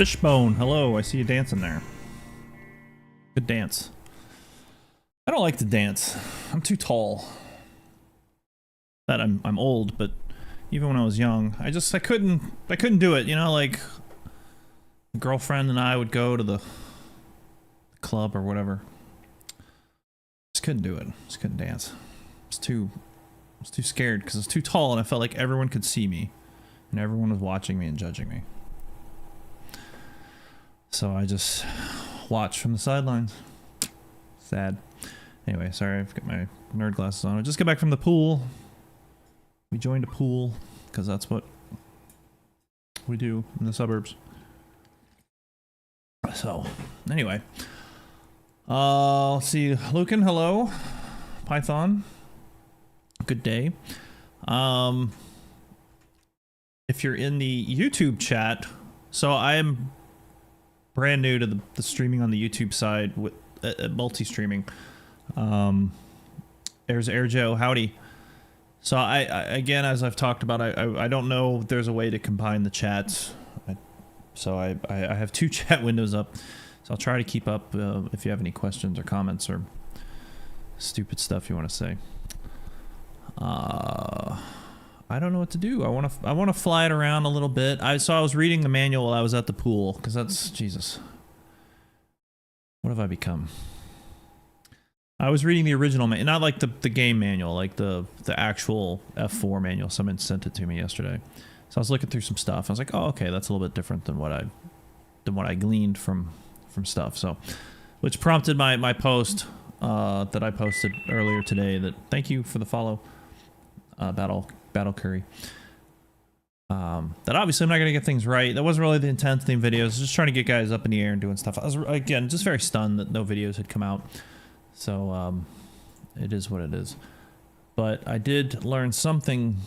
Fishbone, hello, I see you dancing there. Good dance. I don't like to dance. I'm too tall. That I'm old, but even when I was young, I couldn't do it, you know, like a girlfriend and I would go to the club or whatever. Just couldn't do it. Just couldn't dance. I was too scared because I was too tall and I felt like everyone could see me and everyone was watching me and judging me. So I just watched from the sidelines. Sad. Anyway, sorry, I've got my nerd glasses on. I just got back from the pool. We joined a pool because that's what we do in the suburbs. So, anyway. Let's see. Lucan, hello. Python. Good day. If you're in the YouTube chat, so I am brand new to the streaming on the YouTube side with multi-streaming. There's Airjo, howdy. So I again, as I've talked about, I don't know if there's a way to combine the chats. So I have two chat windows up. So I'll try to keep up if you have any questions or comments or stupid stuff you want to say. I don't know what to do. I want to fly it around a little bit. I was reading the manual while I was at the pool because that's Jesus. What have I become? I was reading the original manual, not like the game manual, like the actual F4 manual. Someone sent it to me yesterday. So I was looking through some stuff. I was like, oh, okay, that's a little bit different than what I gleaned from stuff. So, which prompted my post that I posted earlier today. That thank you for the follow, Battle Curry. That obviously I'm not gonna get things right. That wasn't really the intent of the videos. Just trying to get guys up in the air and doing stuff. I was again just very stunned that no videos had come out. So it is what it is. But I did learn something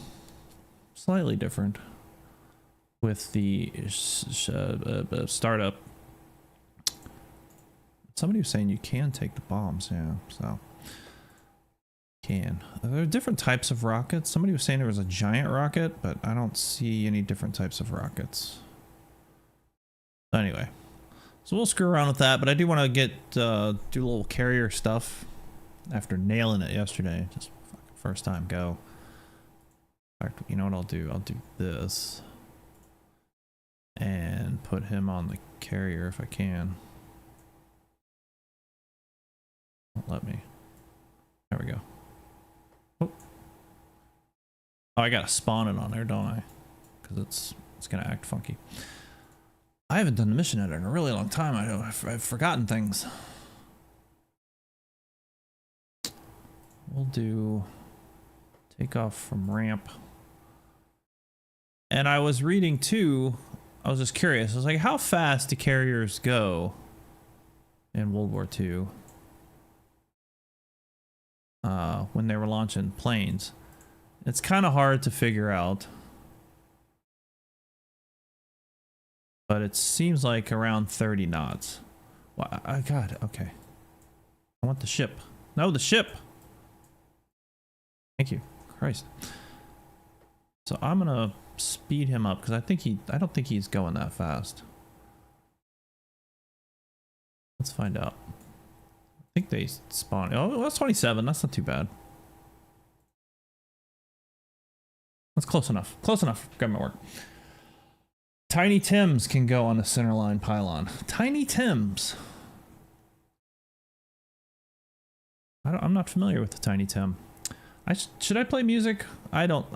slightly different with the startup. Somebody was saying you can take the bombs, yeah. So can. There are different types of rockets. Somebody was saying there was a giant rocket, but I don't see any different types of rockets. Anyway, so we'll screw around with that, but I do want to get do a little carrier stuff after nailing it yesterday. Just first time go. In fact, you know what I'll do? I'll do this and put him on the carrier if I can. Won't let me. There we go. Oh, I gotta spawn it on there, don't I? Because it's gonna act funky. I haven't done the mission editor in a really long time. I've forgotten things. We'll do takeoff from ramp. And I was reading too, I was just curious. I was like, how fast do carriers go in World War II? When they were launching planes. It's kind of hard to figure out. But it seems like around 30 knots. Well, I got it. Okay. I want the ship. No, the ship. Thank you. Christ. So I'm gonna speed him up because I don't think he's going that fast. Let's find out. I think they spawn. Oh, that's 27. That's not too bad. That's close enough. Close enough. Got my work. Tiny Tims can go on the centerline pylon. Tiny Tims. I'm not familiar with the Tiny Tim. Should I play music? I don't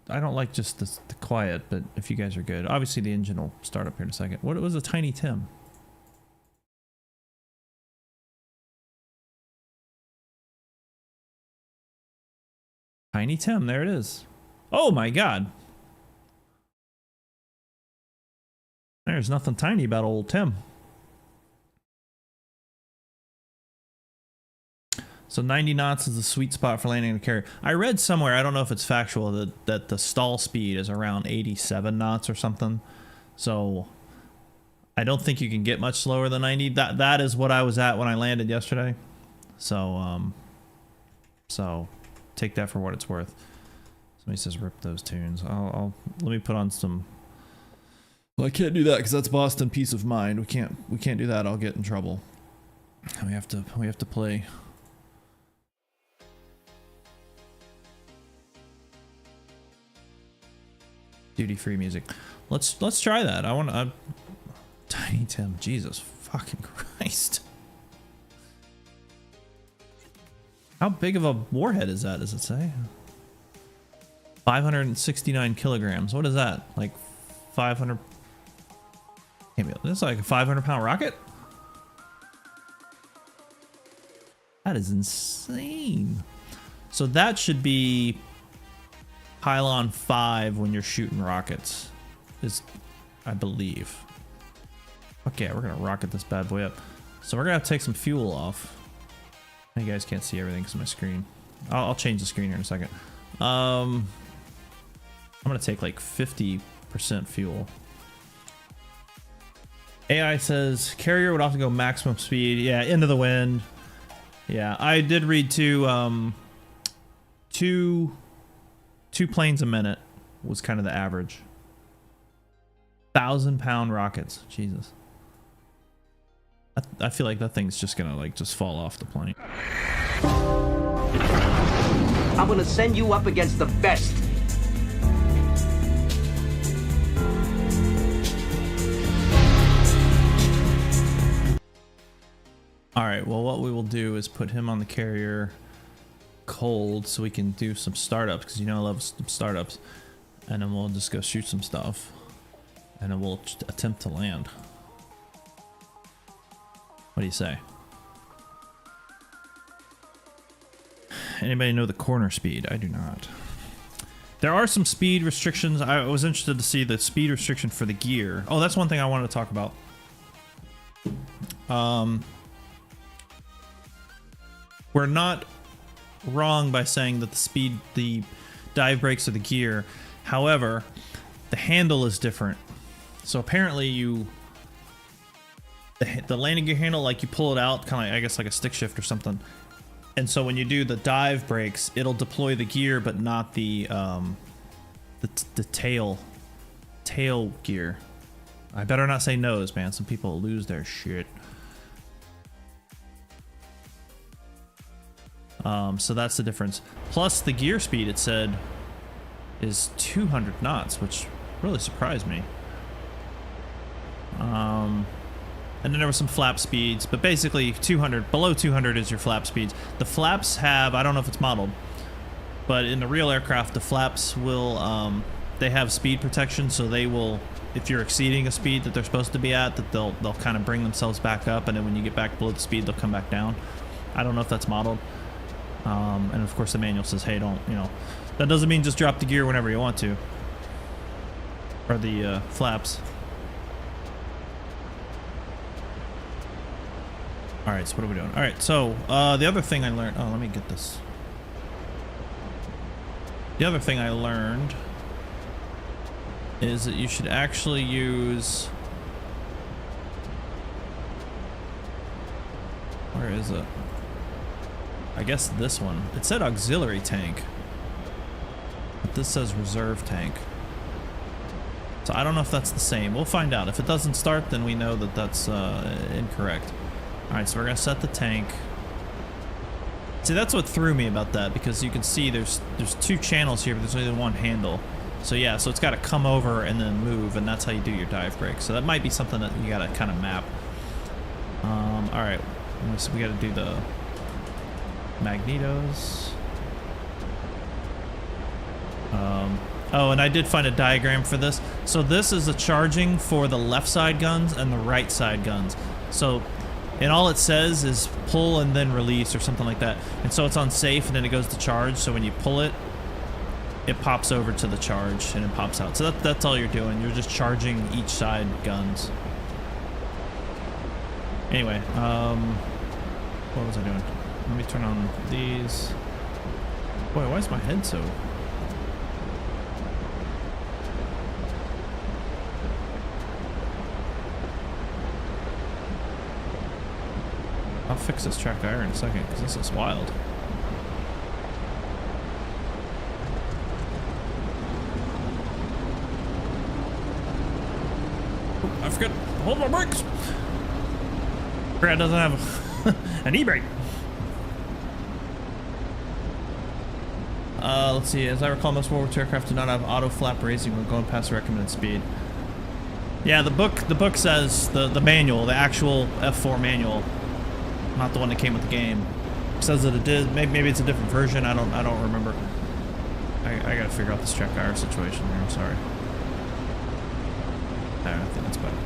like just the quiet, but if you guys are good. Obviously the engine will start up here in a second. What was a Tiny Tim? Tiny Tim, there it is. Oh my god. There's nothing tiny about old Tim. So 90 knots is the sweet spot for landing a carrier. I read somewhere, I don't know if it's factual, that the stall speed is around 87 knots or something. So I don't think you can get much slower than 90. That is what I was at when I landed yesterday. So so take that for what it's worth. Somebody says rip those tunes. Let me put on some Well, I can't do that because that's Boston peace of mind. We can't do that. I'll get in trouble. We have to play. Duty-free music. Let's try that. I want Tiny Tim. Jesus fucking Christ. How big of a warhead is that? Does it say? 569 kilograms. What is that? Like 500? Can't be. That's like a 500-pound rocket. That is insane. So that should be pylon 5 when you're shooting rockets, is I believe. Okay, we're gonna rocket this bad boy up. So we're gonna have to take some fuel off. You guys can't see everything because of my screen. I'll change the screen here in a second. I'm gonna take like 50% fuel. AI says carrier would often go maximum speed. Yeah, into the wind. Yeah, I did read two planes a minute was kind of the average. 1,000-pound rockets. Jesus. I feel like that thing's just gonna like just fall off the plane. I'm gonna send you up against the best. All right, well, what we will do is put him on the carrier cold so we can do some startups, because you know I love some startups, and then we'll just go shoot some stuff, and then we'll attempt to land. What do you say? Anybody know the corner speed? I do not. There are some speed restrictions. I was interested to see the speed restriction for the gear. Oh, that's one thing I wanted to talk about. We're not wrong by saying that the dive brakes are the gear. However, the handle is different. So apparently the landing gear handle, like you pull it out, kind of I guess like a stick shift or something. And so when you do the dive brakes, it'll deploy the gear, but not the tail gear. I better not say nose, man. Some people lose their shit. So that's the difference. Plus the gear speed, it said, is 200 knots, which really surprised me. And then there were some flap speeds, but basically 200, below 200 is your flap speeds. The flaps have, I don't know if it's modeled, but in the real aircraft, the flaps will, they have speed protection, so they will, if you're exceeding a speed that they're supposed to be at, that they'll kind of bring themselves back up, and then when you get back below the speed, they'll come back down. I don't know if that's modeled. And of course the manual says, hey, don't, you know, that doesn't mean just drop the gear whenever you want to. Or the flaps. Alright, so what are we doing? Alright, so the other thing I learned, oh, let me get this. The other thing I learned is that you should actually use, where is it? I guess this one. It said auxiliary tank, but this says reserve tank. So I don't know if that's the same. We'll find out. If it doesn't start, then we know that that's incorrect. All right, so we're gonna set the tank. See, that's what threw me about that, because you can see there's two channels here, but there's only one handle. So yeah, so it's got to come over and then move, and that's how you do your dive brake. So that might be something that you got to kind of map. All right, so we got to do the magnetos. Oh, and I did find a diagram for this. So this is the charging for the left side guns and the right side guns. So, and all it says is pull and then release or something like that. And so it's on safe and then it goes to charge. So when you pull it, it pops over to the charge and it pops out. So that's all you're doing. You're just charging each side guns. Anyway, what was I doing? Let me turn on these. Boy, why is my head so... I'll fix this track IR in a second, because this is wild. I forget. Hold my brakes. Brad doesn't have an e-brake. Let's see. As I recall, most World War II aircraft do not have auto flap raising when going past the recommended speed. Yeah, the book says the manual, the actual F4 manual, not the one that came with the game, says that it did. Maybe it's a different version. I don't remember. I gotta figure out this check IR situation here. I'm sorry. There, I think that's better.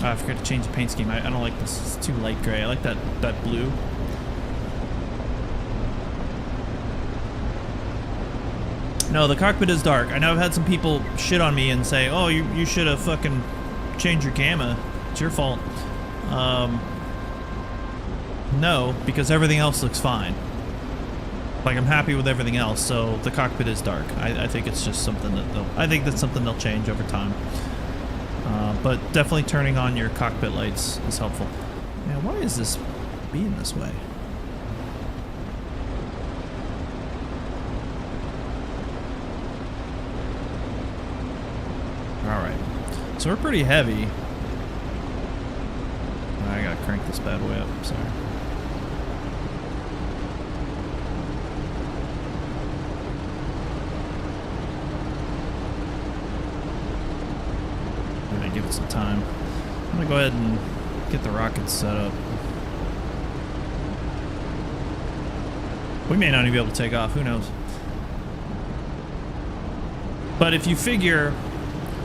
Oh, I forgot to change the paint scheme. I don't like this. It's too light gray. I like that blue. No, the cockpit is dark. I know I've had some people shit on me and say, oh, you should have fucking changed your gamma. It's your fault. No, because everything else looks fine. Like, I'm happy with everything else, so the cockpit is dark. I think it's just something that I think that's something they'll change over time. But definitely turning on your cockpit lights is helpful. Man, why is this being this way? Alright. So we're pretty heavy. I gotta crank this bad boy up. Sorry. Give it some time. I'm gonna go ahead and get the rockets set up. We may not even be able to take off, who knows. But if you figure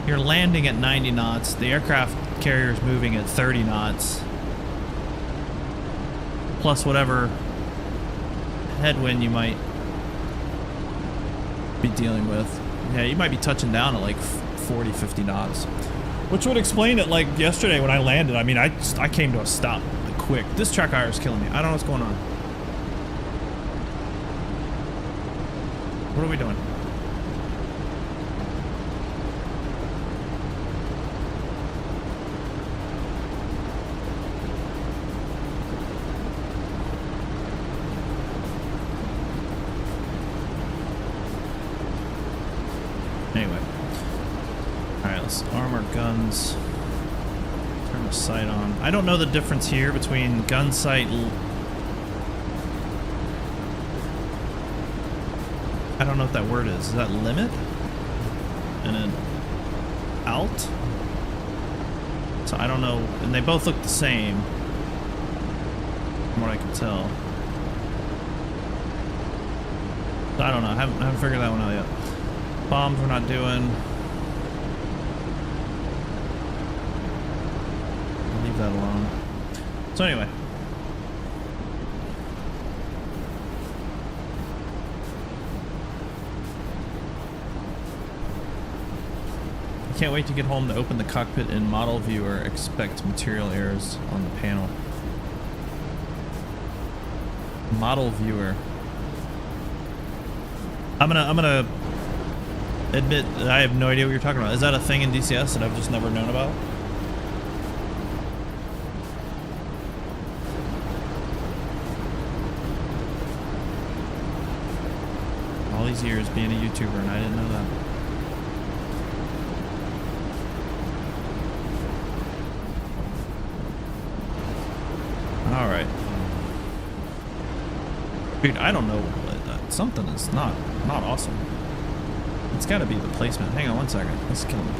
you're landing at 90 knots, the aircraft carrier is moving at 30 knots, plus whatever headwind you might be dealing with. Yeah, you might be touching down at like 40, 50 knots. Which would explain it, like yesterday when I landed. I mean, I came to a stop like, quick. This track IR is killing me. I don't know what's going on. What are we doing? Anyway. Alright, let's arm our guns. Turn the sight on. I don't know the difference here between gun sight. I don't know what that word is. Is that limit? And then alt? So I don't know. And they both look the same, from what I can tell. So I don't know. I haven't figured that one out yet. Bombs we're not doing. Leave that alone. So anyway. I can't wait to get home to open the cockpit in model viewer. Expect material errors on the panel. Model viewer. I'm gonna admit that I have no idea what you're talking about. Is that a thing in DCS that I've just never known about? All these years being a YouTuber and I didn't know that. All right. Dude, I don't know what something is not awesome. It's got to be the placement. Hang on one second. Let's kill him.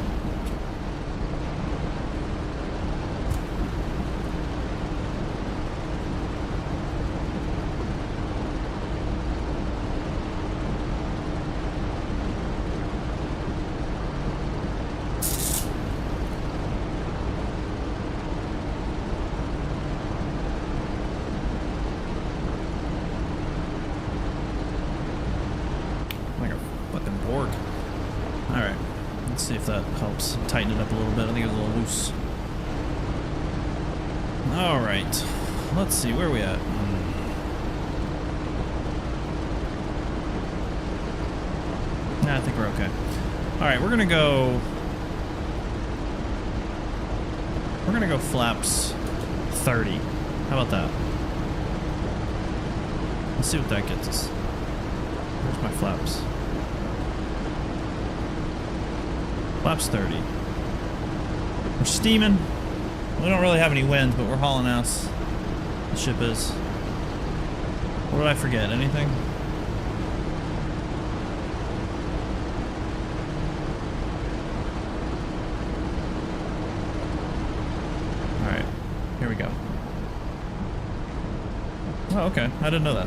See if that helps tighten it up a little bit. I think it's a little loose. All right, let's see where are we at. Nah, I think we're okay. All right, we're gonna go flaps 30. How about that? Let's see what that gets us. Where's my flaps? Flaps 30. We're steaming. We don't really have any winds, but we're hauling ass. The ship is. What did I forget? Anything? Alright. Here we go. Oh, okay. I didn't know that.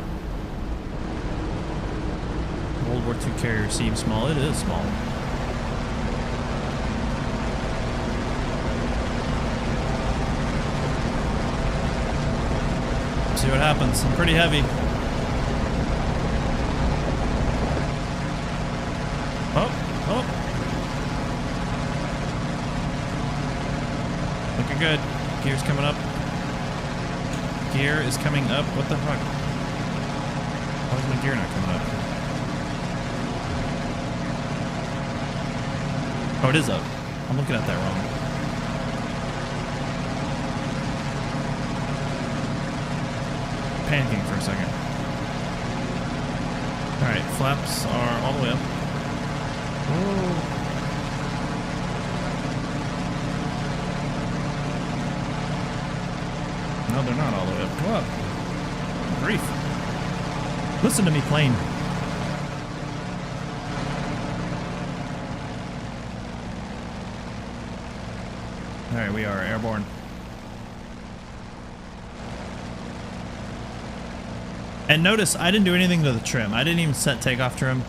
World War II carrier seems small. It is small. See what happens. I'm pretty heavy. Oh, oh. Looking good. Gear's coming up. Gear is coming up. What the fuck? Why is my gear not coming up? Oh, it is up. I'm looking at that wrong. Panicking for a second. Alright, flaps are all the way up. Whoa. No, they're not all the way up. Go up. Grief. Listen to me, plane. Alright, we are airborne. And notice, I didn't do anything to the trim. I didn't even set takeoff trim.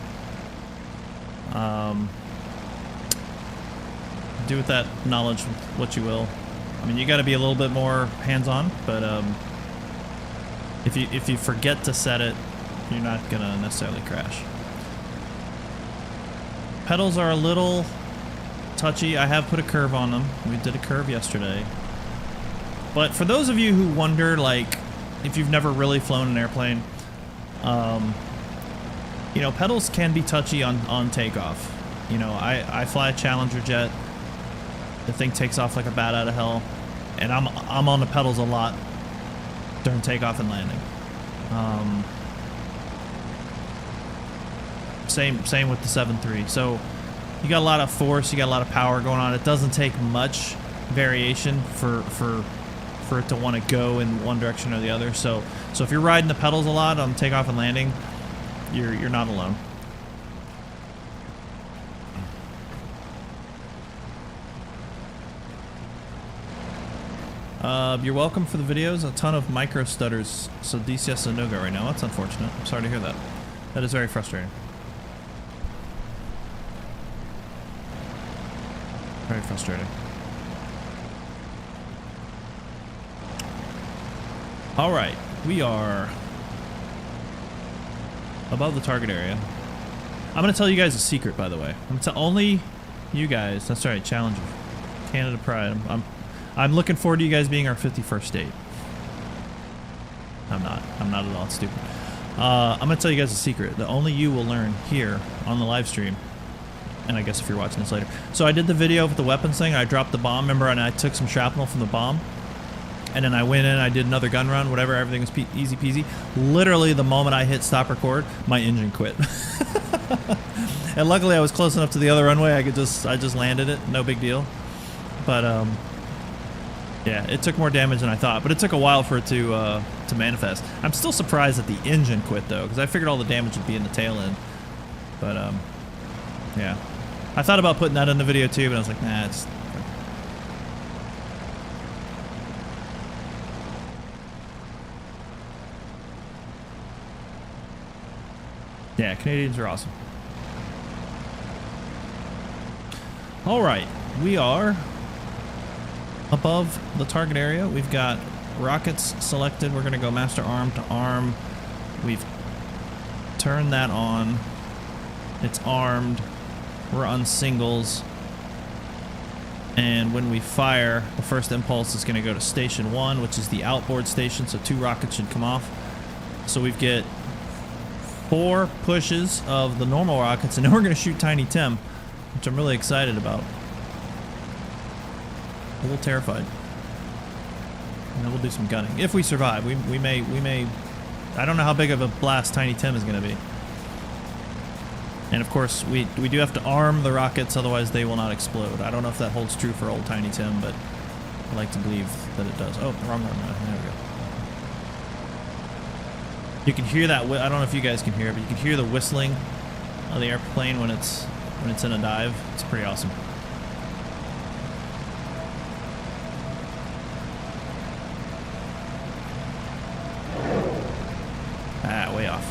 Do with that knowledge what you will. I mean, you got to be a little bit more hands-on, but if you forget to set it, you're not gonna necessarily crash. Pedals are a little touchy. I have put a curve on them. We did a curve yesterday. But for those of you who wonder, like, if you've never really flown an airplane, you know, pedals can be touchy on takeoff. You know, I fly a Challenger jet. The thing takes off like a bat out of hell, and I'm on the pedals a lot during takeoff and landing. Same with the 7.3. So you got a lot of force, you got a lot of power going on. It doesn't take much variation for it to want to go in one direction or the other. So if you're riding the pedals a lot on takeoff and landing, you're not alone. You're welcome for the videos. A ton of micro stutters, so DCS is a no-go right now. That's unfortunate. I'm sorry to hear that. That is very frustrating. Very frustrating. All right, we are above the target area. I'm gonna tell you guys a secret, by the way. I'm gonna tell only you guys. That's right, Challenger, Canada Pride. I'm looking forward to you guys being our 51st date. I'm not at all. It's stupid. I'm gonna tell you guys a secret that only you will learn here on the live stream. And I guess if you're watching this later. So I did the video with the weapons thing. I dropped the bomb, remember, and I took some shrapnel from the bomb. And then I went in, I did another gun run, whatever, everything was easy peasy. Literally, the moment I hit stop record, my engine quit. And luckily, I was close enough to the other runway, I just landed it, no big deal. But yeah, it took more damage than I thought, but it took a while for it to manifest. I'm still surprised that the engine quit though, because I figured all the damage would be in the tail end. But yeah, I thought about putting that in the video too, but I was like, nah, it's. Yeah, Canadians are awesome. All right, we are above the target area. We've got rockets selected. We're going to go master arm to arm. We've turned that on. It's armed. We're on singles. And when we fire, the first impulse is going to go to station 1, which is the outboard station, so 2 rockets should come off. So we've get 4 pushes of the normal rockets, and then we're going to shoot Tiny Tim, which I'm really excited about. A little terrified. And then we'll do some gunning if we survive. We may I don't know how big of a blast Tiny Tim is going to be. And of course, we do have to arm the rockets, otherwise they will not explode. I don't know if that holds true for old Tiny Tim, but I like to believe that it does. Oh, wrong one. There we go. You can hear that. I don't know if you guys can hear it, but you can hear the whistling of the airplane when it's in a dive. It's pretty awesome. Ah, way off.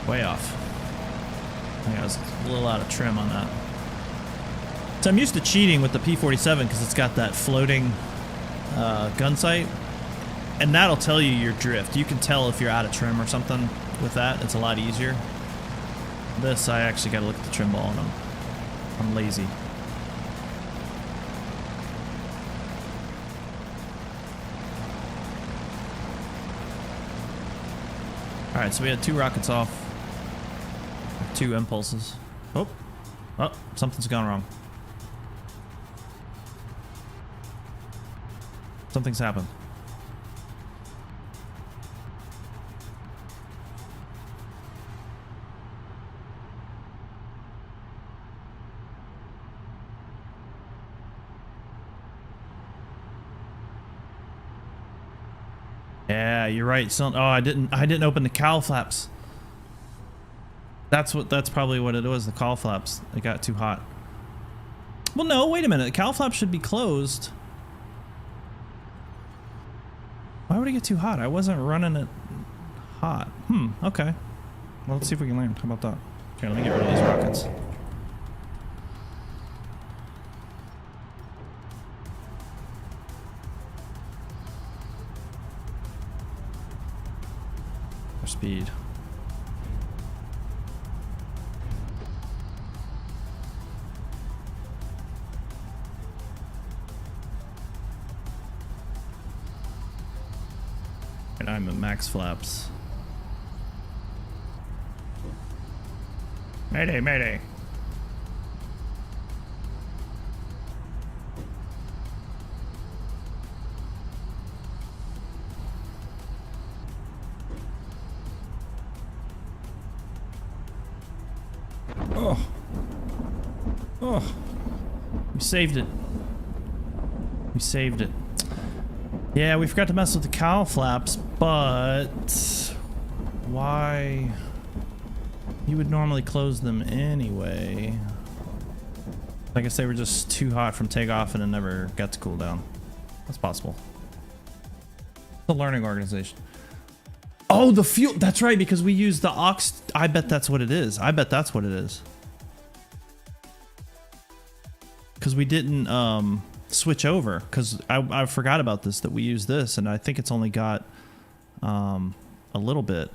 Way off. I was a little out of trim on that. So I'm used to cheating with the P-47 because it's got that floating gun sight, and that'll tell you your drift. You can tell if you're out of trim or something with that. It's a lot easier. This, I actually got to look at the trim ball, and I'm lazy. All right, so we had 2 rockets off, 2 impulses. Oh, something's gone wrong. Something's happened. Yeah, you're right. So, oh, I didn't open the cowl flaps. That's probably what it was. The cowl flaps. It got too hot. Well, no, wait a minute. The cowl flaps should be closed. Why would it get too hot? I wasn't running it hot. Okay. Well, let's see if we can land. How about that? Okay, let me get rid of these rockets. For speed. And I'm at max flaps. Mayday, mayday. Oh. We saved it. We saved it. Yeah, we forgot to mess with the cowl flaps, but why? You would normally close them anyway. I guess they were just too hot from takeoff and it never got to cool down. That's possible. The learning organization. Oh, the fuel. That's right, because we used the aux. I bet that's what it is. I bet that's what it is. Because we didn't switch over, because I forgot about this, that we use this, and I think it's only got a little bit.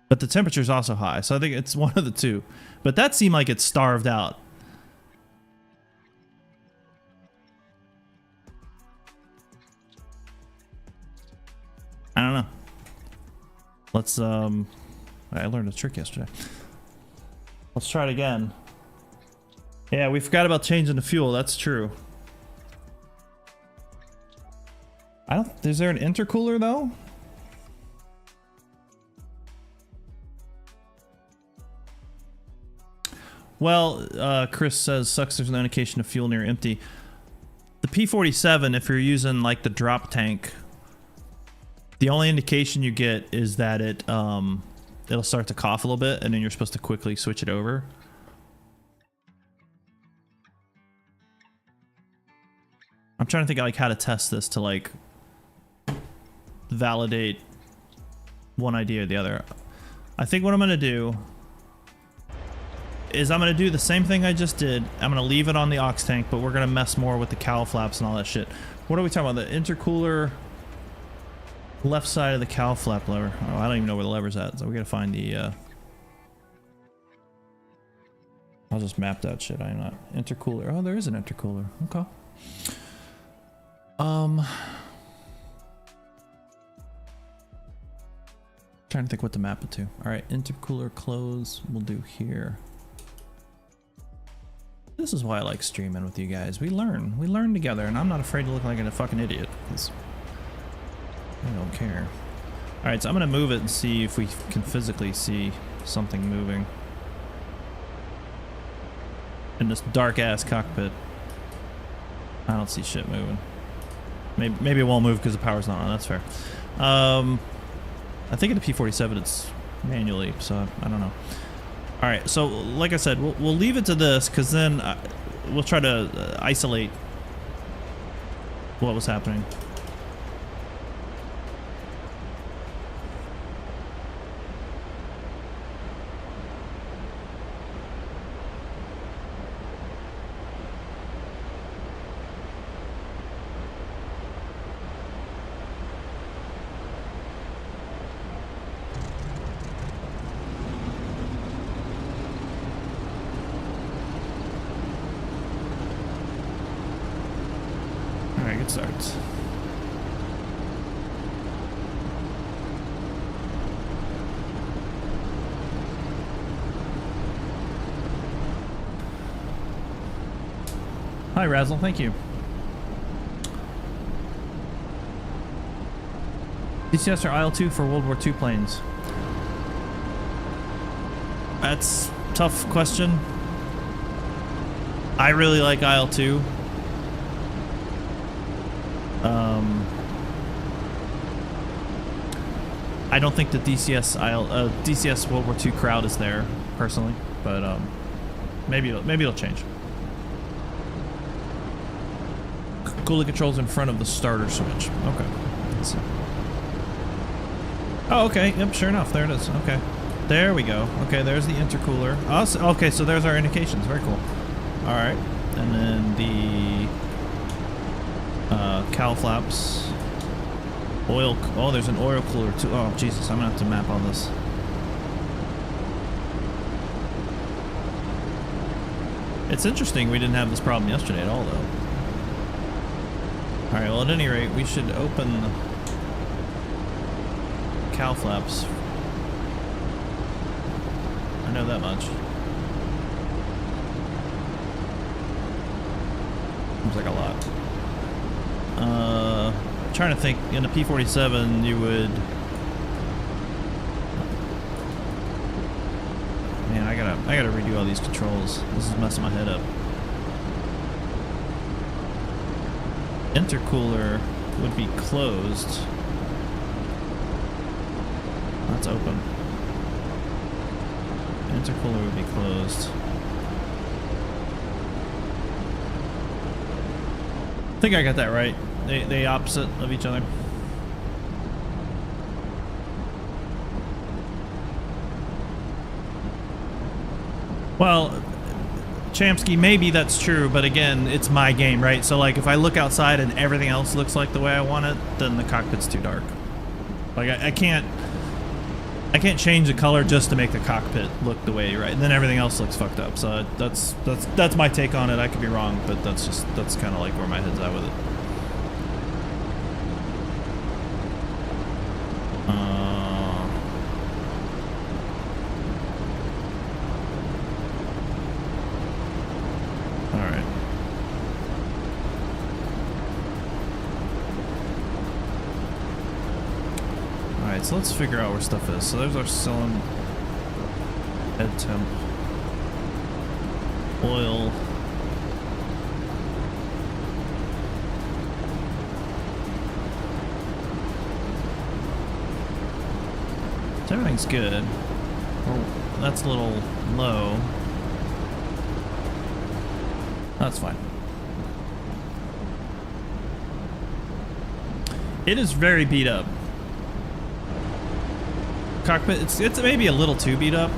But the temperature is also high, so I think it's one of the two. But that seemed like it's starved out. I don't know. Let's I learned a trick yesterday. Let's try it again. Yeah, we forgot about changing the fuel. That's true. Is there an intercooler though? Well, Chris says, sucks there's no indication of fuel near empty. The P-47, if you're using like the drop tank, the only indication you get is that it'll start to cough a little bit, and then you're supposed to quickly switch it over. I'm trying to think of like how to test this to like validate one idea or the other. I think what I'm gonna do is I'm gonna do the same thing I just did. I'm gonna leave it on the aux tank, but we're gonna mess more with the cowl flaps and all that shit. What are we talking about? The intercooler, left side of the cowl flap lever. Oh, I don't even know where the lever's at, so we gotta find the I'll just map that shit. I'm not intercooler. Oh, there is an intercooler. Okay. Trying to think what to map it to. All right, intercooler close. We'll do here. This is why I like streaming with you guys. We learn together, and I'm not afraid to look like a fucking idiot because I don't care. All right, so I'm gonna move it and see if we can physically see something moving in this dark ass cockpit. I don't see shit moving. Maybe it won't move because the power's not on. That's fair. I think in the P-47 it's manually, so I don't know. All right, so like I said, we'll leave it to this because then we'll try to isolate what was happening. Good starts. Hi Razzle, thank you. DCS or IL-2 for World War II planes? That's a tough question. I really like IL-2. I don't think the DCS World War II crowd is there personally, but maybe it'll change. Cooling controls in front of the starter switch. Okay. Let's see. Oh, okay. Yep. Sure enough, there it is. Okay. There we go. Okay. There's the intercooler. Oh, okay. So there's our indications. Very cool. All right. And then the cowl flaps. Oil. Oh, there's an oil cooler too. Oh, Jesus. I'm gonna have to map all this. It's interesting we didn't have this problem yesterday at all, though. All right. Well, at any rate, we should open the cowl flaps. I know that much. Seems like a lot. Trying to think, in a P-47 you would... Man, I gotta redo all these controls. This is messing my head up. Intercooler would be closed. That's open. Intercooler would be closed. I think I got that right. They opposite of each other. Well, Champsky, maybe that's true, but again, it's my game, right? So like if I look outside and everything else looks like the way I want it, then the cockpit's too dark. Like I can't change the color just to make the cockpit look the way, right? And then everything else looks fucked up. So that's my take on it. I could be wrong, but that's kind of like where my head's at with it. All right. All right. So let's figure out where stuff is. So there's our cylinder, head temp, oil. So everything's good. Well, that's a little low. That's fine. It is very beat up. Cockpit, it's maybe a little too beat up.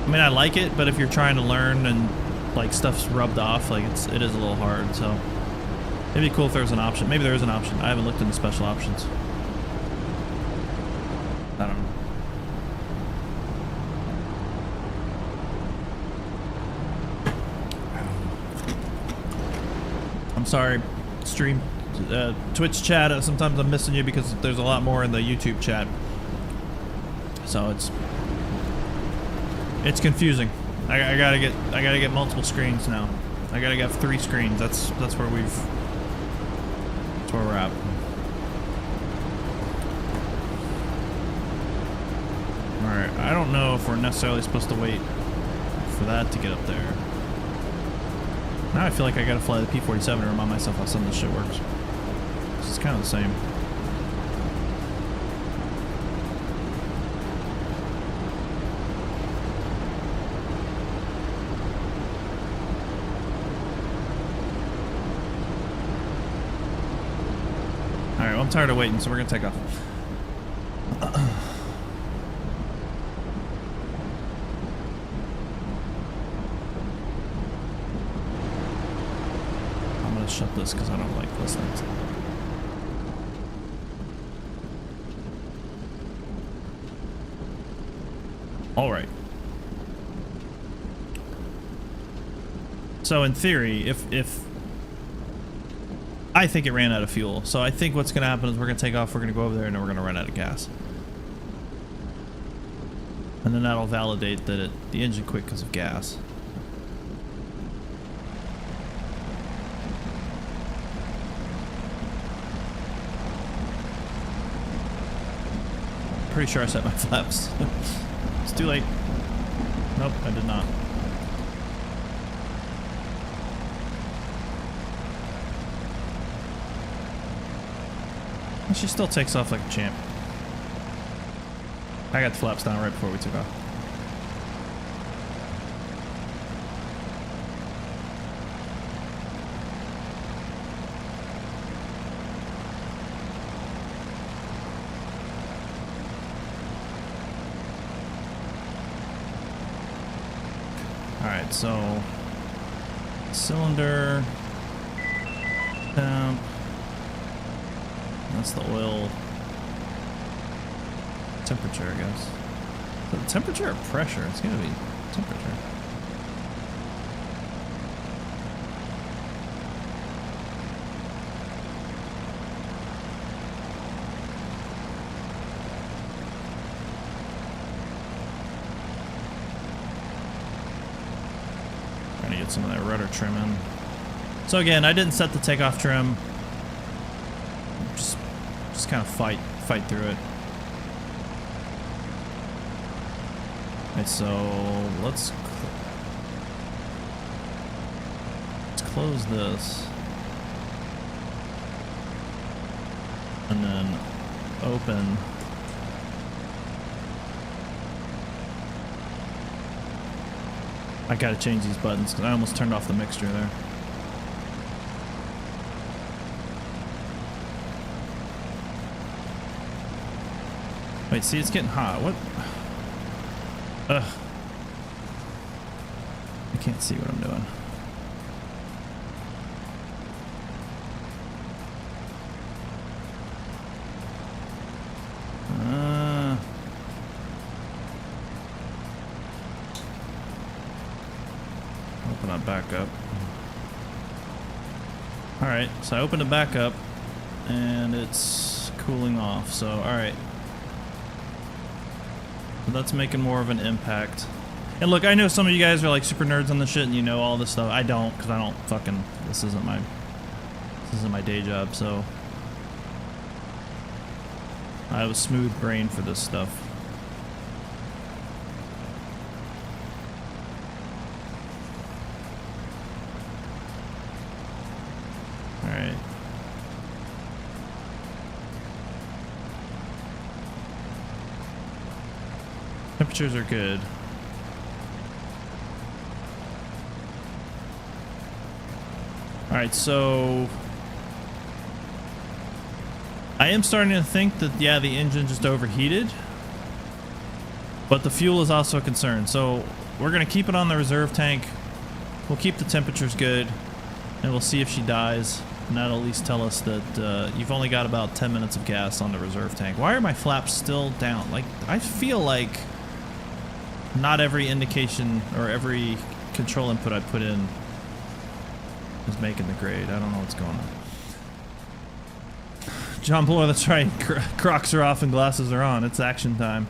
I mean, I like it, but if you're trying to learn and like stuff's rubbed off, like it is a little hard. So it'd be cool if there was an option. Maybe there is an option. I haven't looked into special options. I don't know. I'm sorry, stream, Twitch chat. Sometimes I'm missing you because there's a lot more in the YouTube chat. So it's confusing. I gotta get multiple screens now. I gotta get 3 screens. That's where we're at. Alright, I don't know if we're necessarily supposed to wait for that to get up there. Now I feel like I gotta fly the P-47 to remind myself how some of this shit works. It's kind of the same. Alright, well, I'm tired of waiting, so we're gonna take off. Shut this because I don't like listening to it. All right. So in theory, if I think it ran out of fuel, so I think what's going to happen is we're going to take off, we're going to go over there, and then we're going to run out of gas. And then that'll validate that the engine quit because of gas. Pretty sure I set my flaps. It's too late. Nope, I did not. She still takes off like a champ. I got the flaps down right before we took off. Alright, so cylinder temp, that's the oil temperature, I guess. So the temperature or pressure? It's gonna be temperature. Get some of that rudder trim in. So again, I didn't set the takeoff trim. Just kind of fight through it. Okay, so let's close this, and then open. I gotta change these buttons because I almost turned off the mixture there. Wait, see, it's getting hot. What? Ugh. I can't see what I'm doing. Open that back up. Alright, so I opened it back up and it's cooling off, so alright. So that's making more of an impact. And look, I know some of you guys are like super nerds on this shit and you know all this stuff. I don't, because I don't fucking, this isn't my day job, so I have a smooth brain for this stuff. Alright. Temperatures are good. Alright, so I am starting to think that, yeah, the engine just overheated, but the fuel is also a concern. So we're going to keep it on the reserve tank. We'll keep the temperatures good, and we'll see if she dies. And that'll at least tell us that you've only got about 10 minutes of gas on the reserve tank. Why are my flaps still down? Like, I feel like not every indication or every control input I put in is making the grade. I don't know what's going on. John Bloor, that's right. Crocs are off and glasses are on. It's action time.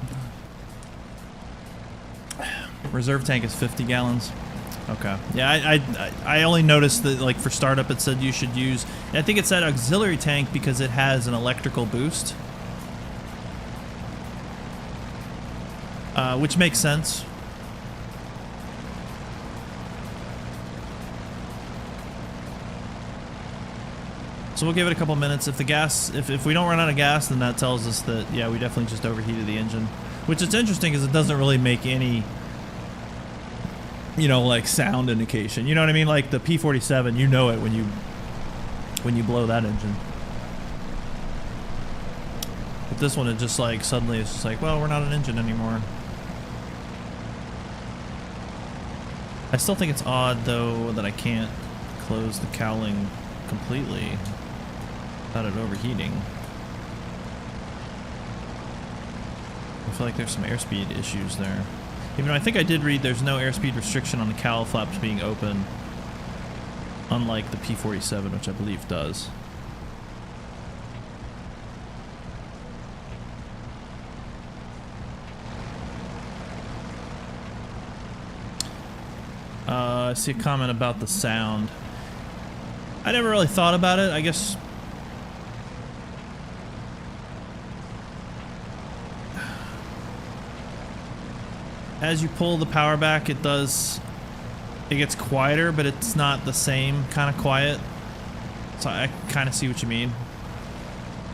Reserve tank is 50 gallons. Okay. Yeah, I only noticed that, like, for startup it said you should use, I think it said auxiliary tank because it has an electrical boost. Which makes sense. So we'll give it a couple minutes. If the gas, if we don't run out of gas, then that tells us that, yeah, we definitely just overheated the engine. Which is interesting because it doesn't really make any, you know, like sound indication. You know what I mean? Like the P47, you know it when you blow that engine. But this one, it just like suddenly it's just like, well, we're not an engine anymore. I still think it's odd though that I can't close the cowling completely without it overheating. I feel like there's some airspeed issues there. Even though I think I did read there's no airspeed restriction on the cowl flaps being open, unlike the P47, which I believe does. I see a comment about the sound. I never really thought about it. I guess as you pull the power back, it gets quieter, but it's not the same kind of quiet. So I kind of see what you mean.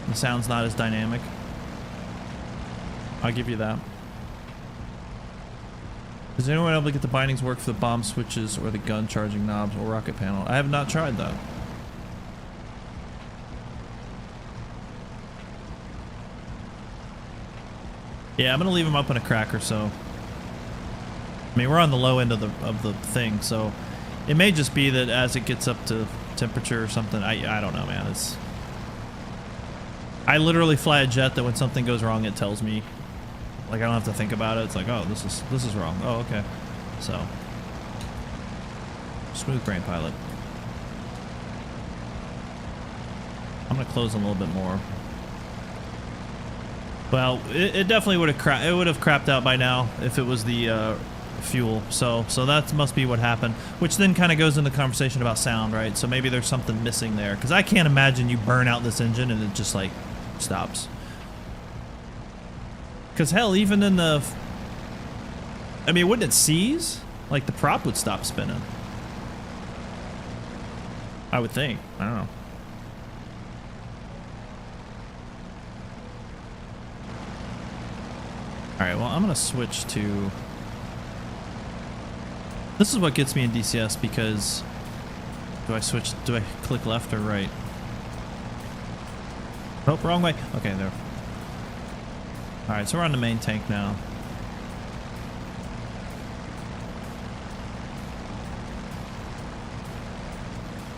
The sound's not as dynamic. I'll give you that. Is anyone able to get the bindings work for the bomb switches or the gun charging knobs or rocket panel? I have not tried that. Yeah, I'm gonna leave them up in a crack or so. I mean, we're on the low end of the thing, so it may just be that as it gets up to temperature or something. I don't know, man. It's, I literally fly a jet that when something goes wrong, it tells me. Like, I don't have to think about it. It's like, oh, this is wrong. Oh, okay. So, smooth brain pilot. I'm gonna close them a little bit more. Well, it definitely would have crapped out by now if it was the fuel. So that must be what happened. Which then kind of goes into the conversation about sound, right? So maybe there's something missing there, because I can't imagine you burn out this engine and it just like stops. Because hell, even in the, I mean, wouldn't it seize? Like the prop would stop spinning. I would think. I don't know. Alright, well, I'm going to switch to... This is what gets me in DCS, because... Do I click left or right? Nope, wrong way. Okay, there. Alright, so we're on the main tank now.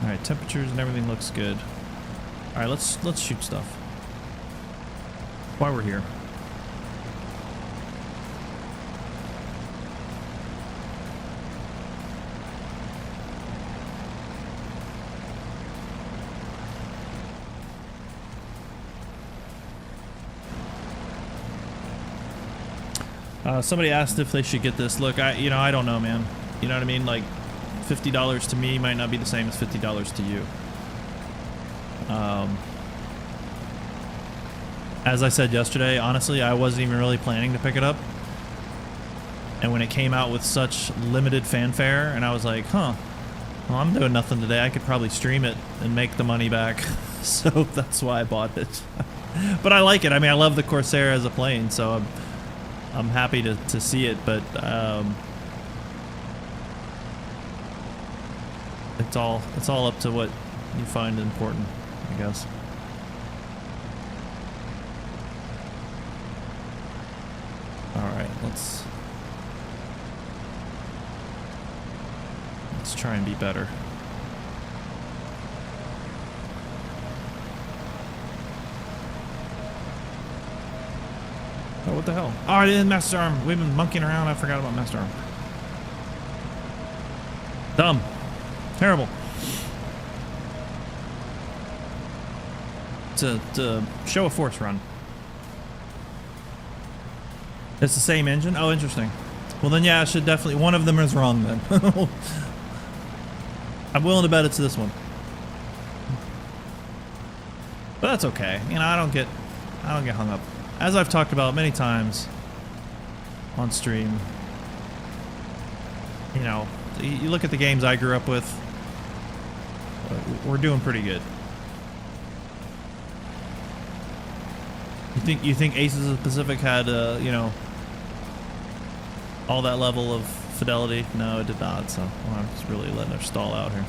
Alright, temperatures and everything looks good. Alright, let's shoot stuff. While we're here. Somebody asked if they should get this. Look, I don't know, man. You know what I mean? Like, $50 to me might not be the same as $50 to you. As I said yesterday, honestly, I wasn't even really planning to pick it up. And when it came out with such limited fanfare, and I was like, huh, well, I'm doing nothing today. I could probably stream it and make the money back. So that's why I bought it. But I like it. I mean, I love the Corsair as a plane, so I'm happy to see it, but it's all up to what you find important, I guess. All right, let's try and be better. Oh, what the hell? Oh, I didn't master arm. We've been monkeying around. I forgot about master arm. Dumb. Terrible. It's a show of force run. It's the same engine? Oh, interesting. Well then, yeah, I should definitely. One of them is wrong then. I'm willing to bet it's this one. But that's okay. You know, I don't get hung up. As I've talked about many times on stream, you know, you look at the games I grew up with, we're doing pretty good. You think Aces of the Pacific had, you know, all that level of fidelity? No, it did not. So well, I'm just really letting her stall out here.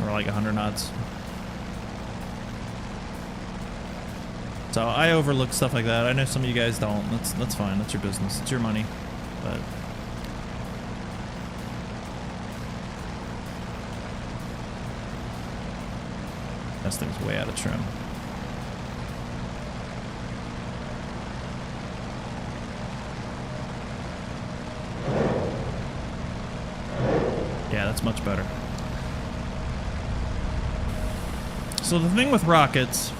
Or like 100 knots. So I overlook stuff like that. I know some of you guys don't. That's fine. That's your business. It's your money. But this thing's way out of trim. Yeah, that's much better. So the thing with rockets,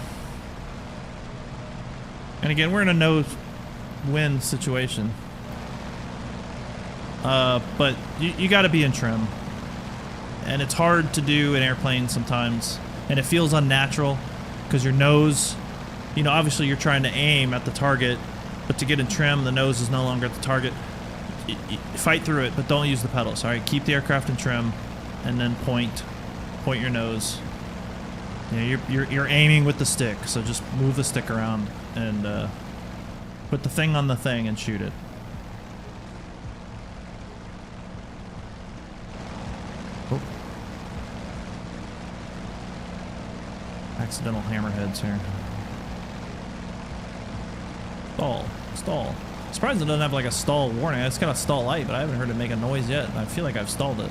and again, we're in a no-win situation, but you got to be in trim, and it's hard to do in airplanes sometimes, and it feels unnatural because your nose, you know, obviously you're trying to aim at the target, but to get in trim, the nose is no longer at the target. Fight through it, but don't use the pedals. All right, keep the aircraft in trim, and then point your nose. You know, you're aiming with the stick, so just move the stick around and put the thing on the thing and shoot it. Oh. Accidental hammerheads here. Stall. Surprised it doesn't have like a stall warning. It's got a stall light, but I haven't heard it make a noise yet. I feel like I've stalled it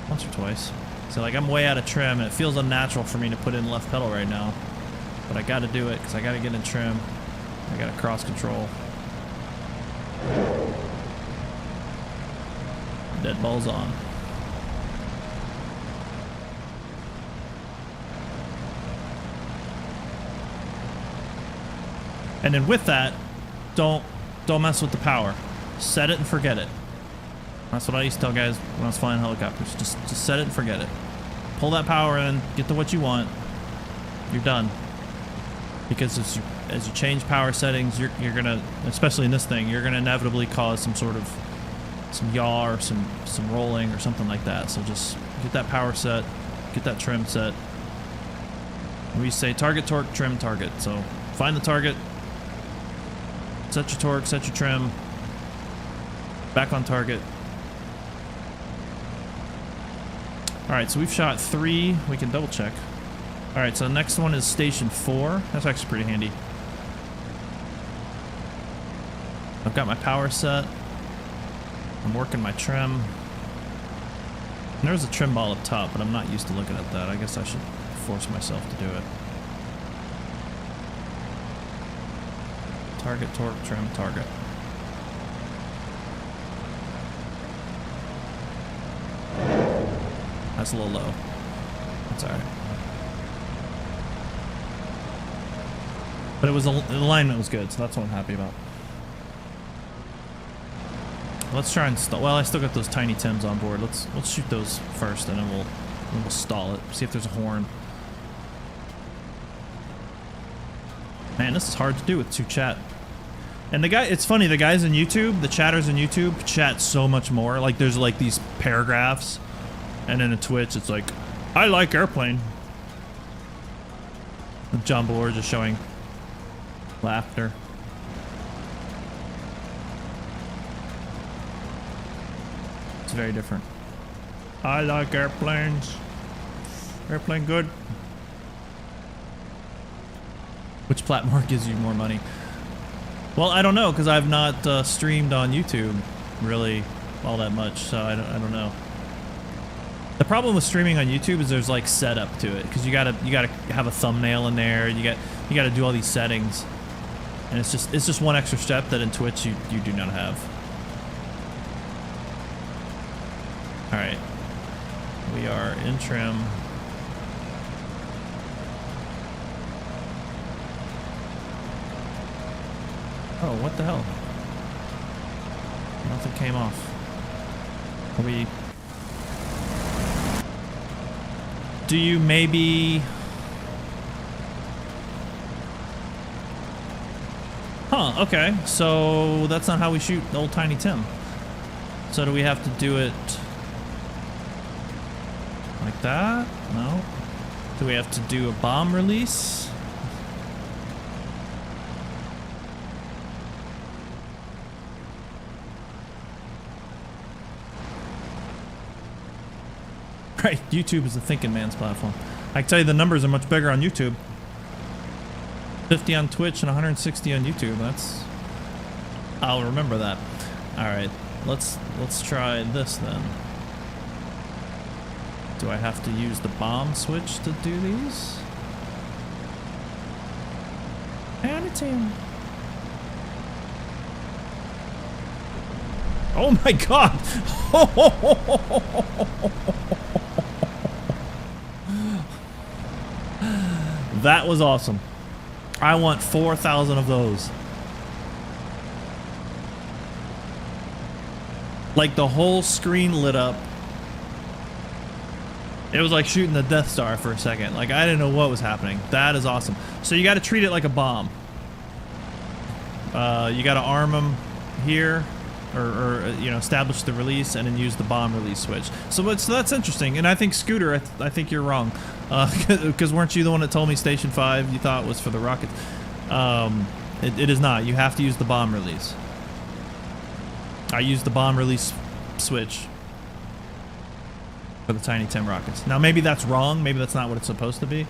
once or twice. So like I'm way out of trim, and it feels unnatural for me to put in left pedal right now. But I got to do it because I got to get in trim. I got to cross control. Dead ball's on. And then with that, don't mess with the power. Set it and forget it. That's what I used to tell guys when I was flying helicopters. Just set it and forget it. Pull that power in, get to what you want. You're done. Because as you change power settings, you're gonna, especially in this thing, you're gonna inevitably cause some yaw or some rolling or something like that. So just get that power set, get that trim set. We say target, torque, trim, target. So find the target, set your torque, set your trim, back on target. Alright, so we've shot 3. We can double check. Alright, so the next one is station 4. That's actually pretty handy. I've got my power set. I'm working my trim. And there's a trim ball up top, but I'm not used to looking at that. I guess I should force myself to do it. Target, torque, trim, target. That's a little low. That's alright. But it was the alignment was good, so that's what I'm happy about. Let's try and stall. Well, I still got those tiny Tims on board. Let's shoot those first, and then we'll stall it. See if there's a horn. Man, this is hard to do with 2 chat. And it's funny, the guys in YouTube, the chatters in YouTube chat so much more. Like there's like these paragraphs. And then in Twitch, it's like, I like airplane. And John Bloor just showing laughter. It's very different. I like airplanes. Airplane good. Which platform gives you more money? Well, I don't know, because I've not streamed on YouTube really all that much, so I don't know. The problem with streaming on YouTube is there's like setup to it, because you gotta have a thumbnail in there. You gotta do all these settings, and it's just one extra step that in Twitch you do not have. All right, we are in trim. Oh, what the hell? Something came off. Are we... Do you maybe... Huh, okay. So that's not how we shoot old Tiny Tim. So do we have to do it like that? No. Do we have to do a bomb release? Right, YouTube is the thinking man's platform. I can tell you the numbers are much bigger on YouTube. 50 on Twitch and 160 on YouTube. That's... I'll remember that. Alright, let's try this then. Do I have to use the bomb switch to do these? Tiny Tim. Oh my god! That was awesome. I want 4,000 of those. Like the whole screen lit up. It was like shooting the Death Star for a second. Like I didn't know what was happening. That is awesome. So you got to treat it like a bomb. You got to arm them here, or you know, establish the release and then use the bomb release switch. So that's interesting. And I think Scooter, I think you're wrong, because weren't you the one that told me Station 5 you thought was for the rockets? It is not. You have to use the bomb release. I used the bomb release switch for the Tiny Tim rockets. Now maybe that's wrong. Maybe that's not what it's supposed to be.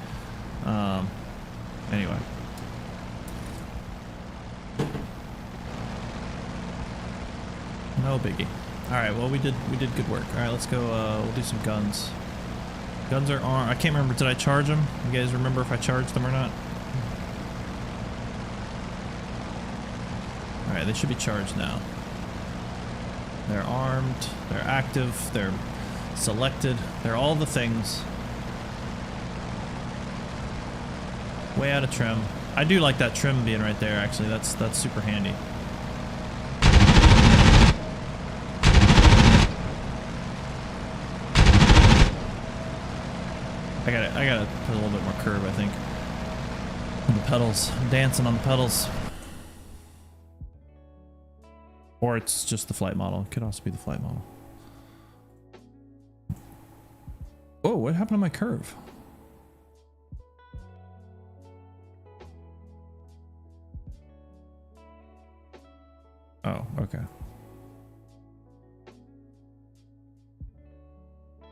Anyway. No biggie. All right. Well, we did good work. All right. Let's go. We'll do some guns. Guns are armed. I can't remember. Did I charge them? You guys remember if I charged them or not? All right. They should be charged now. They're armed. They're active. They're selected. They're all the things. Way out of trim. I do like that trim being right there. Actually, that's super handy. I gotta put a little bit more curve, I think. On the pedals. I'm dancing on the pedals. Or it's just the flight model. It could also be the flight model. Oh, what happened to my curve? Oh, okay.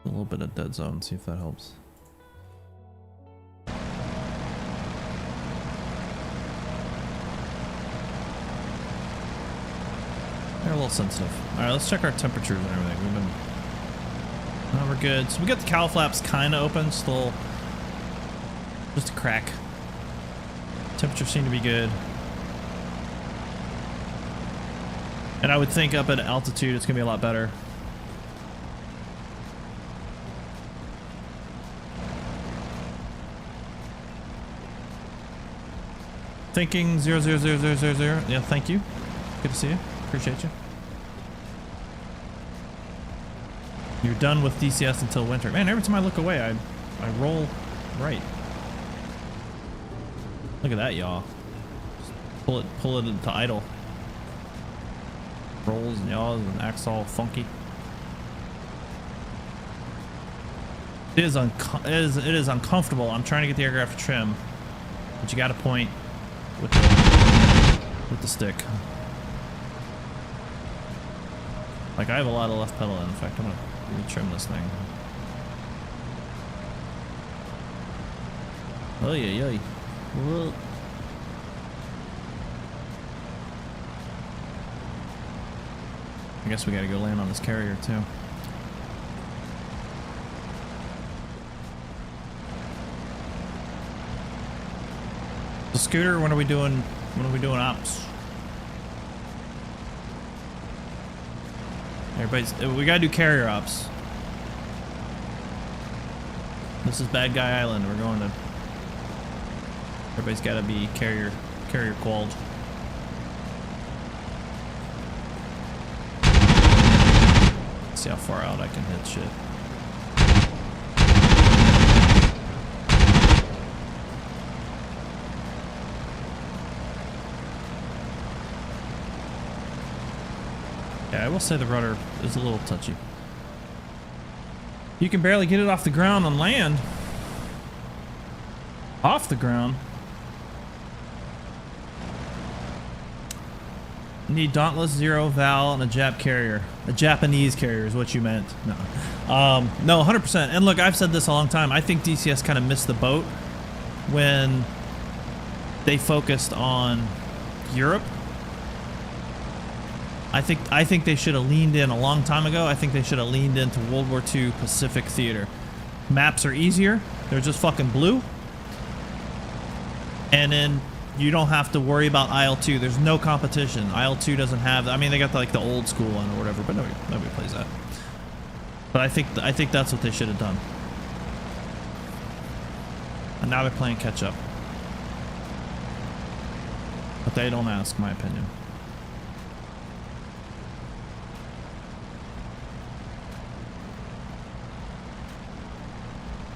A little bit of dead zone, see if that helps. They're a little sensitive. Alright, let's check our temperatures and everything. We've been... No, we're good. So we got the cowl flaps kind of open, still just a crack. Temperatures seem to be good. And I would think up at altitude it's going to be a lot better. Thinking 000000. Yeah, thank you. Good to see you. Appreciate you. You're done with DCS until winter. Man, every time I look away, I roll right. Look at that, y'all. Pull it into idle. Rolls and yaws and acts all funky. It is uncomfortable. I'm trying to get the aircraft to trim, but you got to point with the stick. Like I have a lot of left pedal in. In fact, I'm gonna trim this thing. Oh yeah. Whoa. I guess we gotta go land on this carrier too. So Scooter, when are we doing ops? We gotta do carrier ops. This is Bad Guy Island. We're going to... Everybody's gotta be carrier how far out I can hit shit. Yeah, I will say the rudder is a little touchy. You can barely get it off the ground on land. Off the ground. Need Dauntless, Zero, Val, and a Jap carrier. A Japanese carrier is what you meant. No. No, 100%. And look, I've said this a long time. I think DCS kind of missed the boat when they focused on Europe. I think they should have leaned in a long time ago. I think they should have leaned into World War II Pacific theater. Maps are easier. They're just fucking blue. And then you don't have to worry about IL-2. There's no competition. IL-2 doesn't have... I mean, they got like the old school one or whatever, but nobody plays that. But I think that's what they should have done. And now they're playing catch up. But they don't ask, my opinion.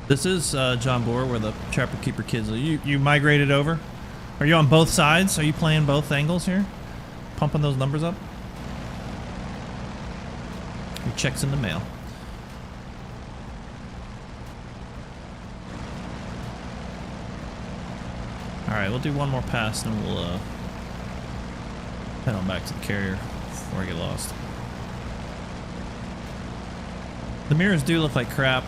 This is John Boer, where the Trapper Keeper kids are. You migrated over? Are you on both sides? Are you playing both angles here? Pumping those numbers up? Your check's in the mail. Alright, we'll do one more pass and we'll head on back to the carrier before I get lost. The mirrors do look like crap.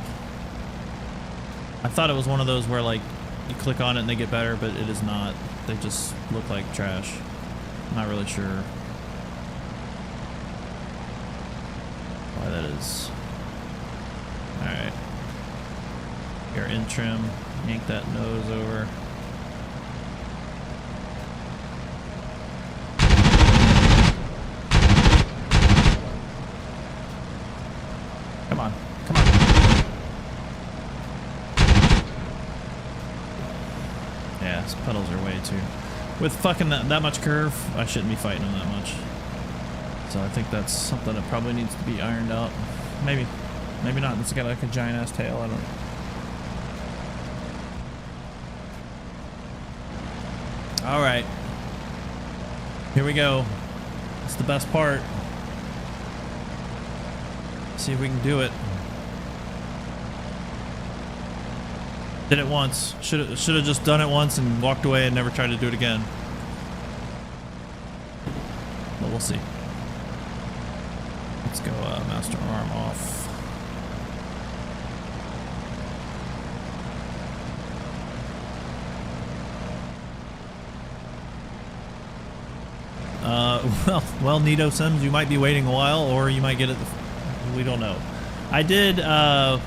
I thought it was one of those where like you click on it and they get better, but it is not. They just look like trash. Not really sure why that is. Alright. You're in trim. Yank that nose over. Come on. Come on. Yeah, his pedals are way too... With fucking that much curve, I shouldn't be fighting him that much. So I think that's something that probably needs to be ironed out. Maybe. Maybe not. It's got like a giant ass tail. I don't know. Alright. Here we go. It's the best part. See if we can do it. Did it once. Should have just done it once and walked away and never tried to do it again. But we'll see. Let's go master arm off. Well, Nito Sims, you might be waiting a while, or you might get it. We don't know. I did. Oh,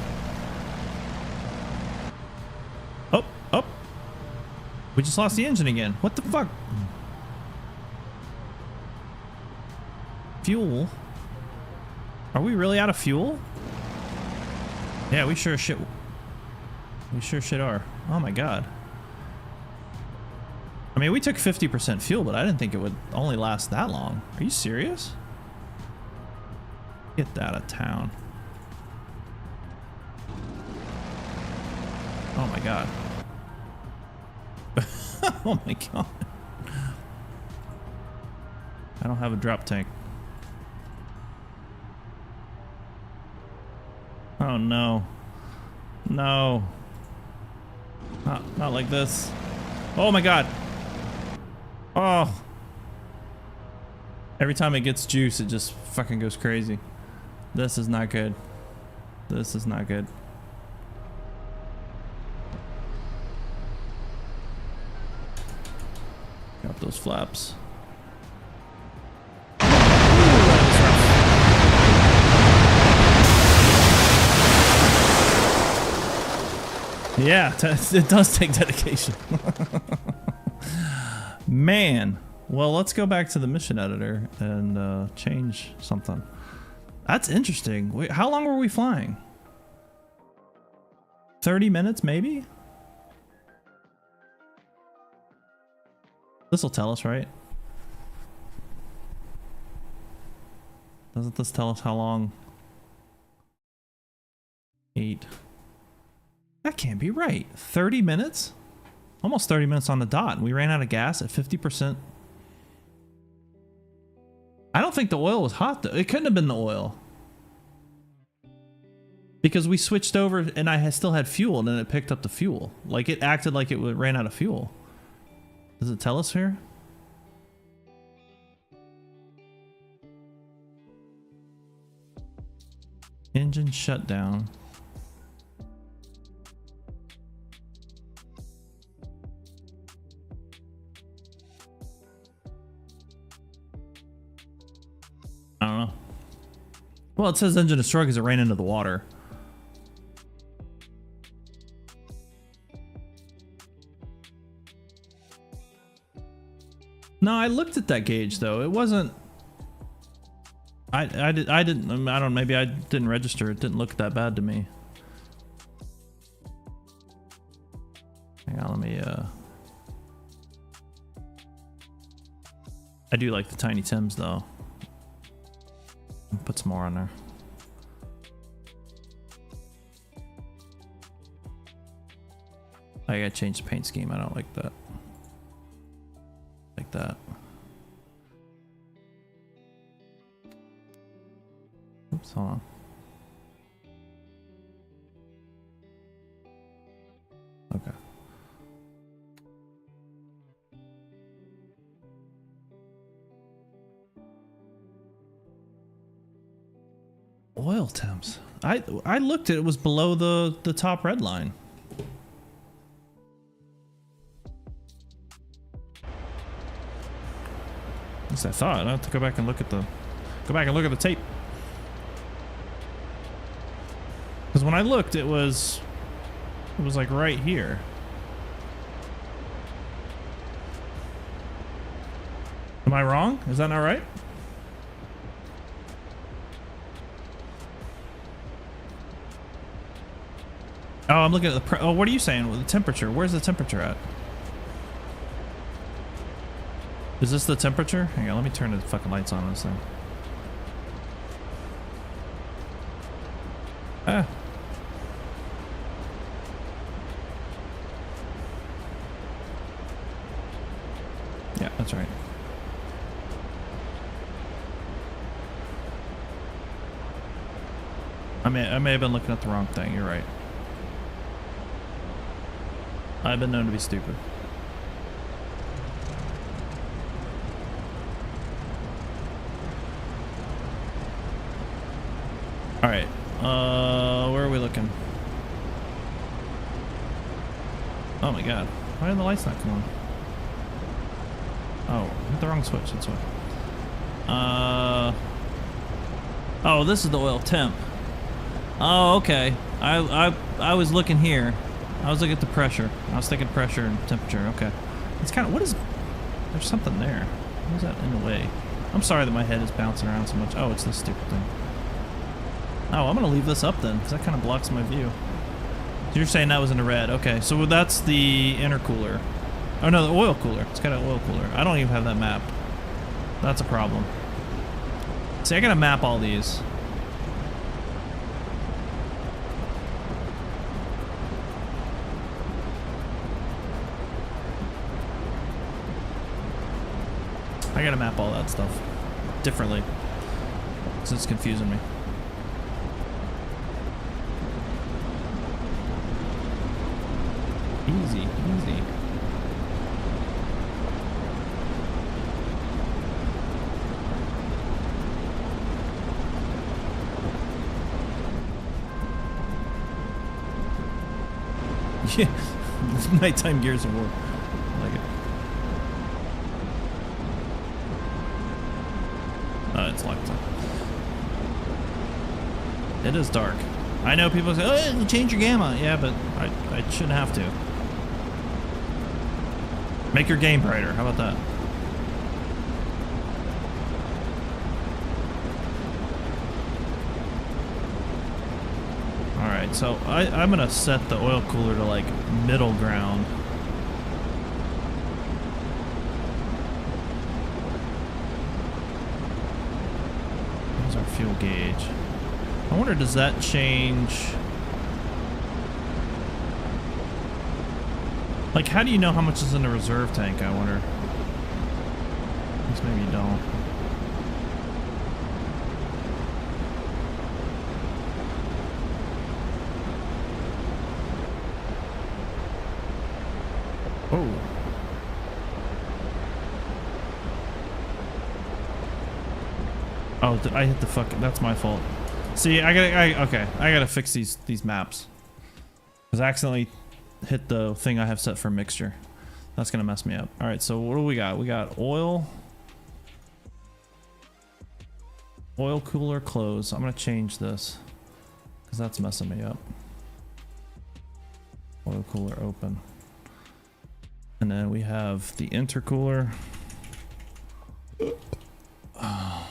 we just lost the engine again. What the fuck? Fuel? Are we really out of fuel? Yeah, we sure shit. We sure shit are. Oh my god. I mean, we took 50% fuel, but I didn't think it would only last that long. Are you serious? Get that out of town. Oh my god. Oh my god. I don't have a drop tank. Oh no. No. Not like this. Oh my god. Oh. Every time it gets juice, it just fucking goes crazy. This is not good. This is not good. Got those flaps. Yeah, it does take dedication. Man. Well, let's go back to the mission editor and change something. That's interesting. Wait, how long were we flying? 30 minutes, maybe? This will tell us, right? Doesn't this tell us how long 8. That can't be right. 30 minutes? Almost 30 minutes on the dot. We ran out of gas at 50%. I don't think the oil was hot though. It couldn't have been the oil. Because we switched over and I still had fuel and then it picked up the fuel. Like it acted like it ran out of fuel. Does it tell us here? Engine shut down. I don't know. Well, it says engine destroyed because it ran into the water. No, I looked at that gauge though. It wasn't. I didn't. I don't. Maybe I didn't register. It didn't look that bad to me. Hang on, let me. I do like the Tiny Tims though. Put some more on there. I gotta change the paint scheme. I don't like that. Like that. Oops, hold on. Okay. Oil temps. I looked at it, was below the top red line. At least I thought. I have to go back and look at the tape. Because when I looked, it was like right here. Am I wrong? Is that not right? Oh, I'm looking at the what are you saying with the temperature? Where's the temperature at? Is this the temperature? Hang on, let me turn the fucking lights on this thing. Ah. Yeah, that's right. I may have been looking at the wrong thing. You're right. I've been known to be stupid. All right. Where are we looking? Oh my god. Why did the lights not come on? Oh, hit the wrong switch. That's why. Oh, this is the oil temp. Oh, okay. I was looking here. I was looking at the pressure. I was thinking pressure and temperature. Okay. It's kind of, what is, there's something there. What is that in the way? I'm sorry that my head is bouncing around so much. Oh, it's this stupid thing. Oh, I'm going to leave this up then, because that kind of blocks my view. So you're saying that was in the red. Okay, so that's the intercooler. Oh no, the oil cooler. It's got an oil cooler. I don't even have that mapped. That's a problem. See, I got to map all these. I gotta map all that stuff differently, because it's confusing me. Easy, easy. Yeah, nighttime Gears of War. I like it. It's locked up. It is dark. I know people say, oh, it'll change your gamma. Yeah, but I shouldn't have to. Make your game brighter. How about that? Alright, so I'm going to set the oil cooler to like middle ground. Fuel gauge. I wonder, does that change? Like, how do you know how much is in the reserve tank, I wonder? I guess maybe you don't. Oh. Oh, did I hit the fucking... That's my fault. See, okay. I gotta fix these maps. Because I accidentally hit the thing I have set for mixture. That's gonna mess me up. Alright, so what do we got? We got oil. Oil cooler close. I'm gonna change this. Because that's messing me up. Oil cooler open. And then we have the intercooler. I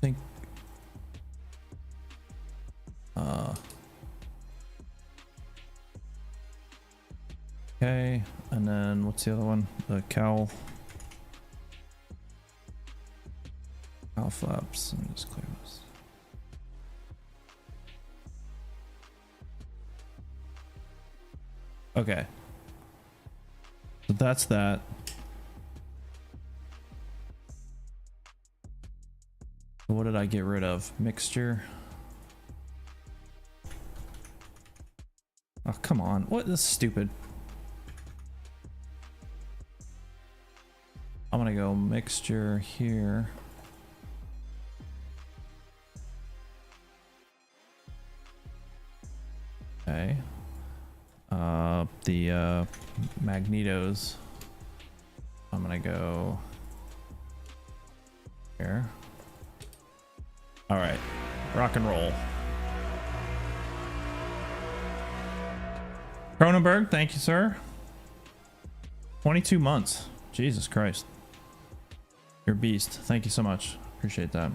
think okay, and then what's the other one? The cowl flaps. Let me just clear this. Okay, so that's that. What did I get rid of? Mixture. Oh, come on. What? This is stupid. I'm gonna go mixture here. Okay. The magnetos. I'm gonna go here. All right, rock and roll. Cronenberg, thank you, sir. 22 months. Jesus Christ. You're a beast. Thank you so much. Appreciate that.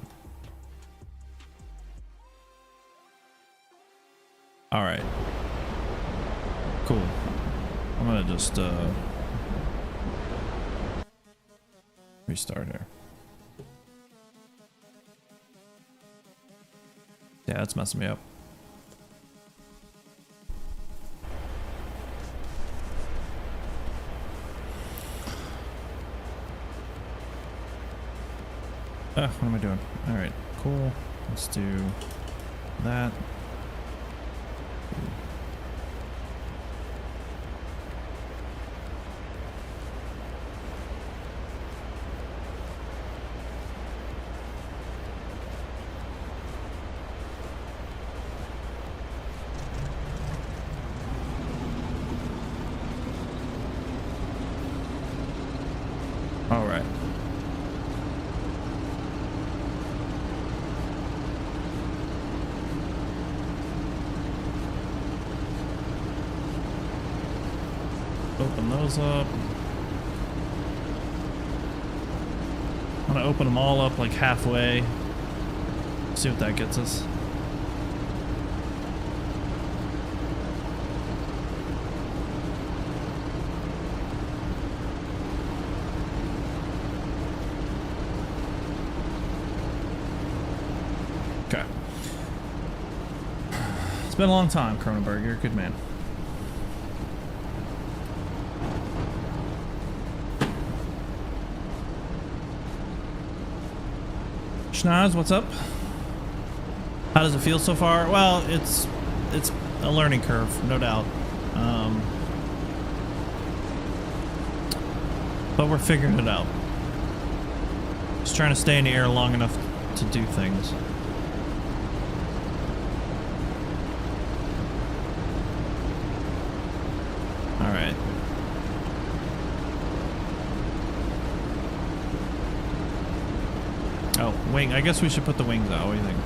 All right. Cool. I'm gonna just restart here. Yeah, that's messing me up. What am I doing? All right, cool. Let's do that. All right. Open those up. I'm gonna open them all up like halfway. See what that gets us. Okay. It's been a long time, Cronenberg. You're a good man. Schnoz, what's up? How does it feel so far? Well, it's a learning curve, no doubt. But we're figuring it out. Just trying to stay in the air long enough to do things. All right. Oh, wing. I guess we should put the wings out. What do you think?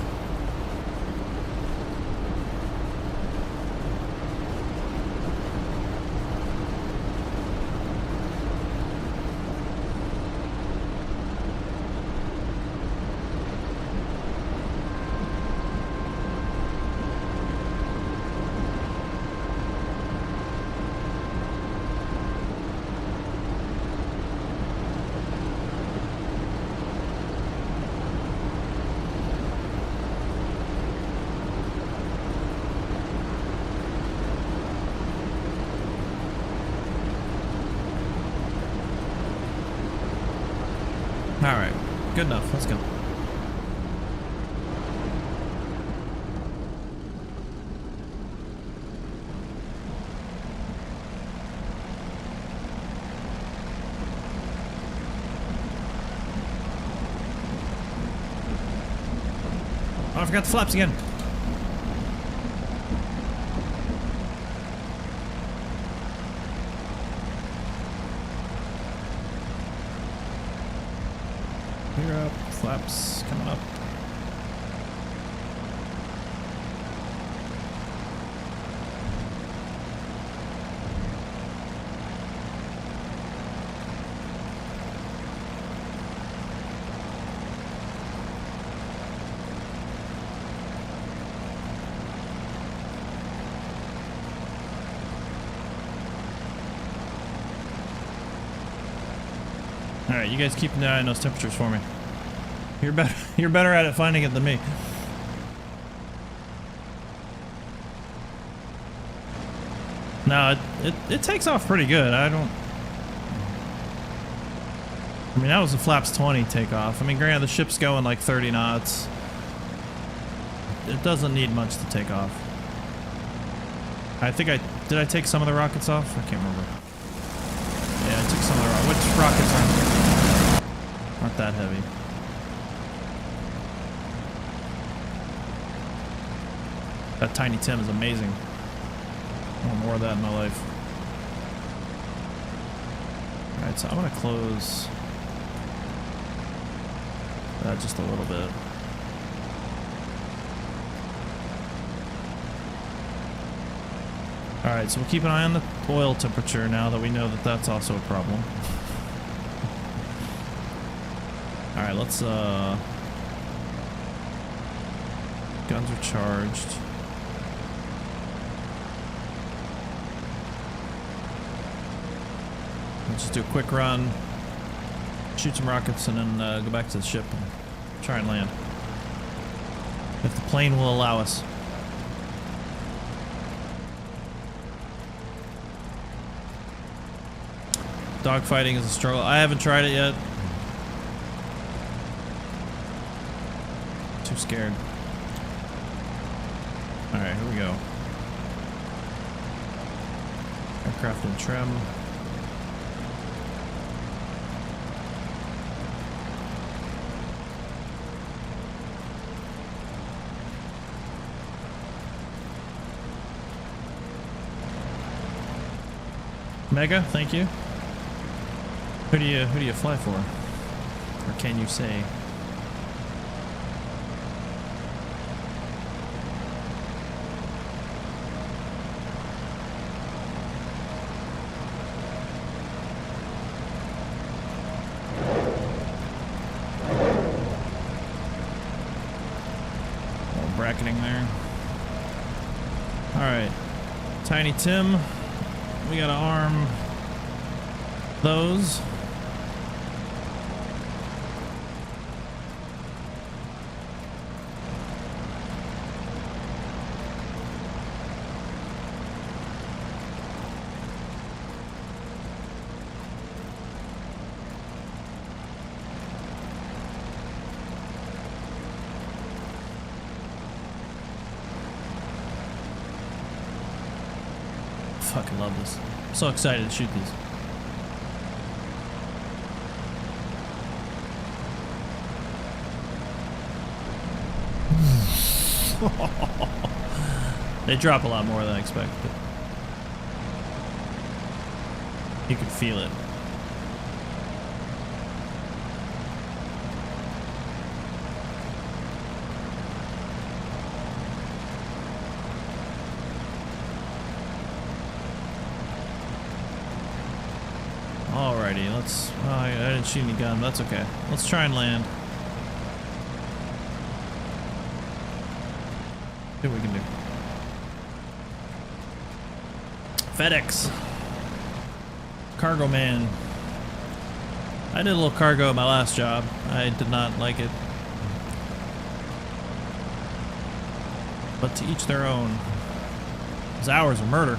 Alright, good enough. Let's go. Oh, I forgot the flaps again. Clear up, flaps coming up. All right, you guys keep an eye on those temperatures for me. You're better at it finding it than me. No, it takes off pretty good. I mean, that was a flaps 20 takeoff. I mean, granted, the ship's going like 30 knots. It doesn't need much to take off. I think did I take some of the rockets off? I can't remember. Yeah, I took some of the rockets. Which rockets aren't that heavy? That Tiny Tim is amazing. I want more of that in my life. Alright, so I'm gonna close that just a little bit. Alright, so we'll keep an eye on the oil temperature now that we know that that's also a problem. Alright, let's guns are charged. Let's just do a quick run, shoot some rockets, and then go back to the ship and try and land. If the plane will allow us. Dogfighting is a struggle. I haven't tried it yet. Too scared. Alright, here we go. Aircraft in trim. Mega, thank you. Who do you fly for? Or can you say? Little bracketing there. Alright. Tiny Tim. We gotta arm those. Fucking love this. I'm so excited to shoot these. They drop a lot more than I expected. You can feel it. Alrighty, let's... Oh, I didn't shoot any gun. That's okay. Let's try and land. See what we can do. FedEx. Cargo man. I did a little cargo at my last job. I did not like it. But to each their own. Those hours of murder.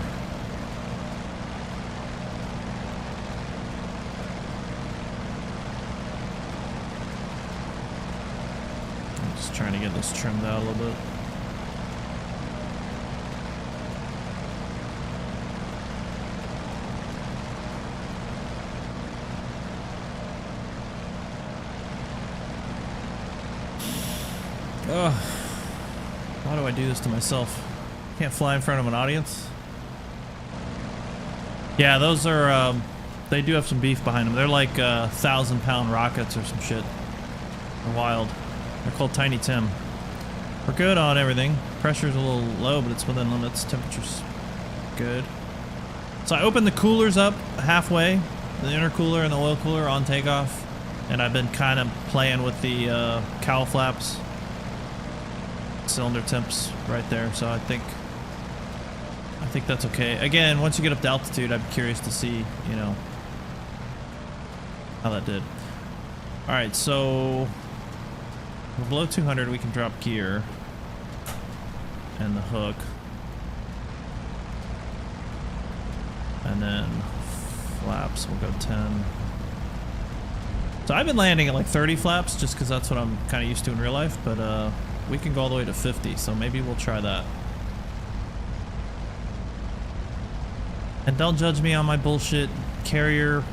this trimmed out a little bit. Ugh. Why do I do this to myself? Can't fly in front of an audience. Yeah, those are, they do have some beef behind them. They're like 1,000-pound rockets or some shit. They're wild. They're called Tiny Tim. We're good on everything. Pressure's a little low, but it's within limits. Temperature's good. So I opened the coolers up halfway, the intercooler and the oil cooler on takeoff, and I've been kind of playing with the cowl flaps. Cylinder temps right there, so I think that's okay. Again, once you get up to altitude, I'm curious to see, you know, how that did. All right, so we're below 200. We can drop gear and the hook, and then flaps. We'll go 10. So I've been landing at like 30 flaps just because that's what I'm kind of used to in real life, but we can go all the way to 50, so maybe we'll try that. And don't judge me on my bullshit carrier.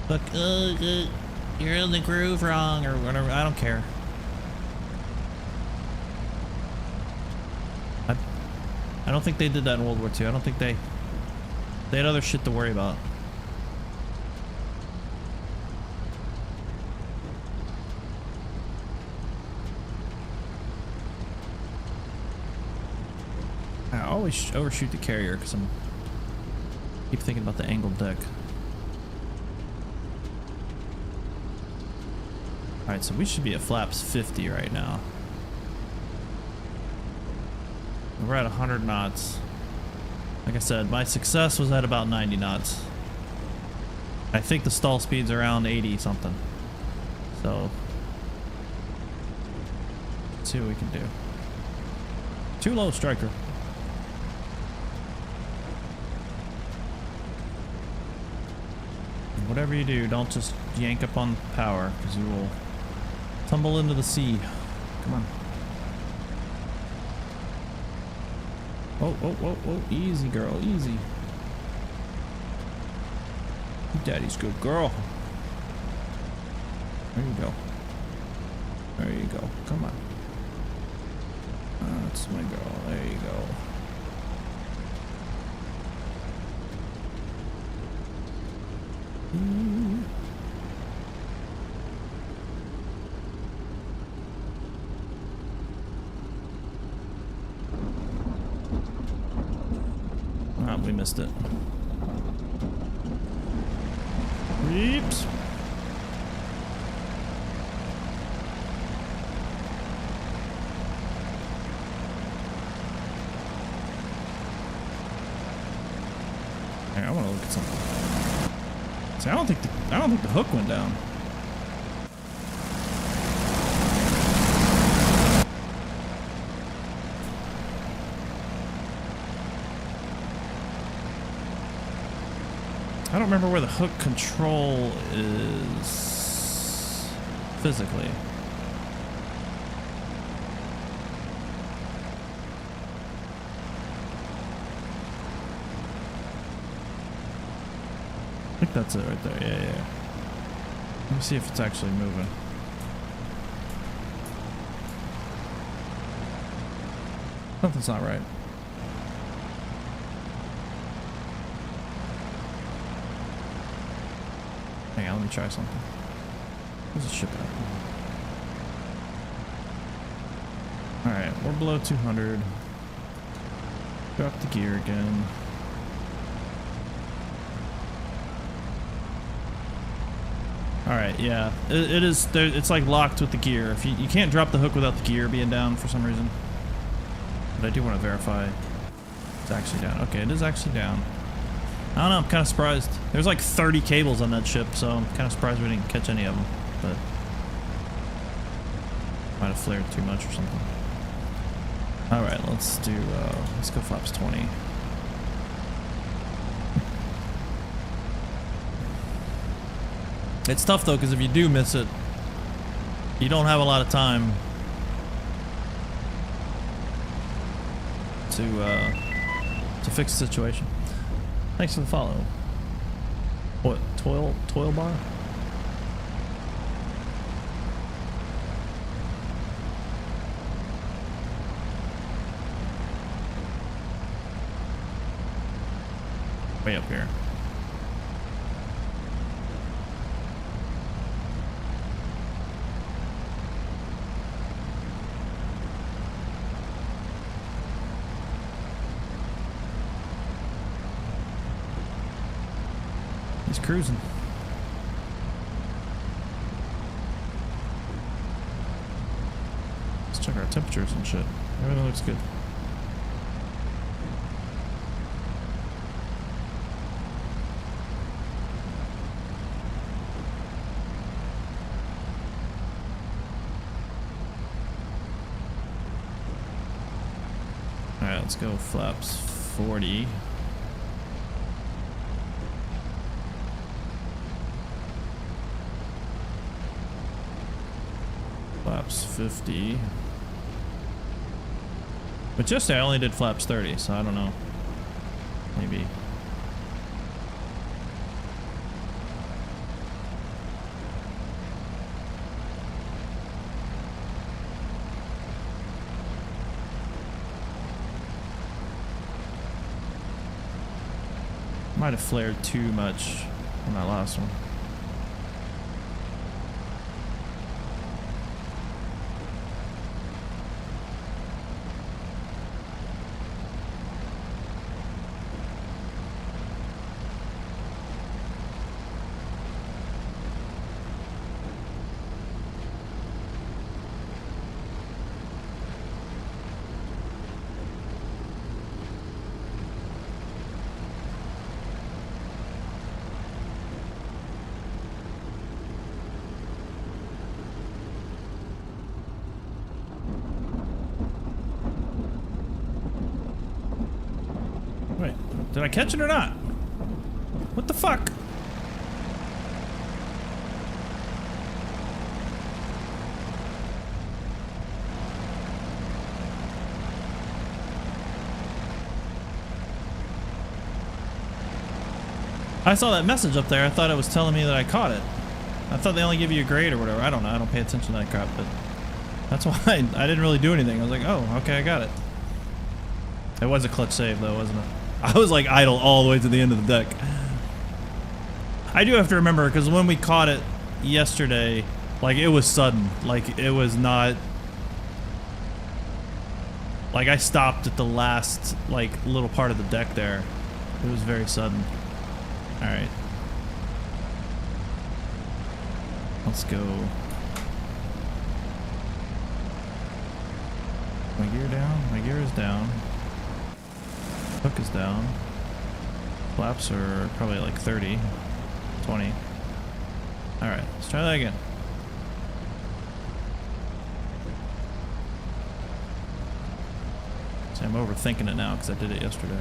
Look, you're in the groove wrong or whatever. I don't care. I don't think they did that in World War II. I don't think they had other shit to worry about. I always overshoot the carrier because I'm keep thinking about the angled deck. Alright, so we should be at flaps 50 right now. We're at 100 knots. Like I said, my success was at about 90 knots. I think the stall speed's around 80 something. So let's see what we can do. Too low, striker. Whatever you do, don't just yank up on power, because you will tumble into the sea. Come on. Oh, oh, oh, oh, easy, girl, easy. Daddy's good girl. There you go. There you go. Come on. That's my girl. There you go. Ah, we missed it. Oops. Hey, I want to look at something. See, I don't think the hook went down. I don't remember where the hook control is physically. I think that's it right there. Yeah, yeah. Let me see if it's actually moving. Something's not right. Hang on, let me try something. Where's the ship at? Alright, we're below 200. Drop the gear again. Alright, yeah. It is, it's like locked with the gear. If you can't drop the hook without the gear being down for some reason. But I do want to verify it's actually down. Okay, it is actually down. I don't know, I'm kind of surprised. There's like 30 cables on that ship, so I'm kind of surprised we didn't catch any of them. But might have flared too much or something. Alright, let's go flaps 20. It's tough though, because if you do miss it, you don't have a lot of time to fix the situation. Thanks for the follow. What, toil bar? Way up here. He's cruising. Let's check our temperatures and shit. Everything looks good. Alright, let's go flaps 40. Flaps 50. But just I only did flaps 30, so I don't know. Maybe. Might have flared too much on that last one. Wait, did I catch it or not? What the fuck? I saw that message up there. I thought it was telling me that I caught it. I thought they only give you a grade or whatever. I don't know. I don't pay attention to that crap, but that's why I didn't really do anything. I was like, oh, okay, I got it. It was a clutch save though, wasn't it? I was like idle all the way to the end of the deck. I do have to remember, because when we caught it yesterday, like it was sudden. Like it was not... Like I stopped at the last like little part of the deck there. It was very sudden. Alright. Let's go. My gear down? My gear is down. Hook is down. Flaps are probably like 30, 20. Alright, let's try that again. See, I'm overthinking it now because I did it yesterday.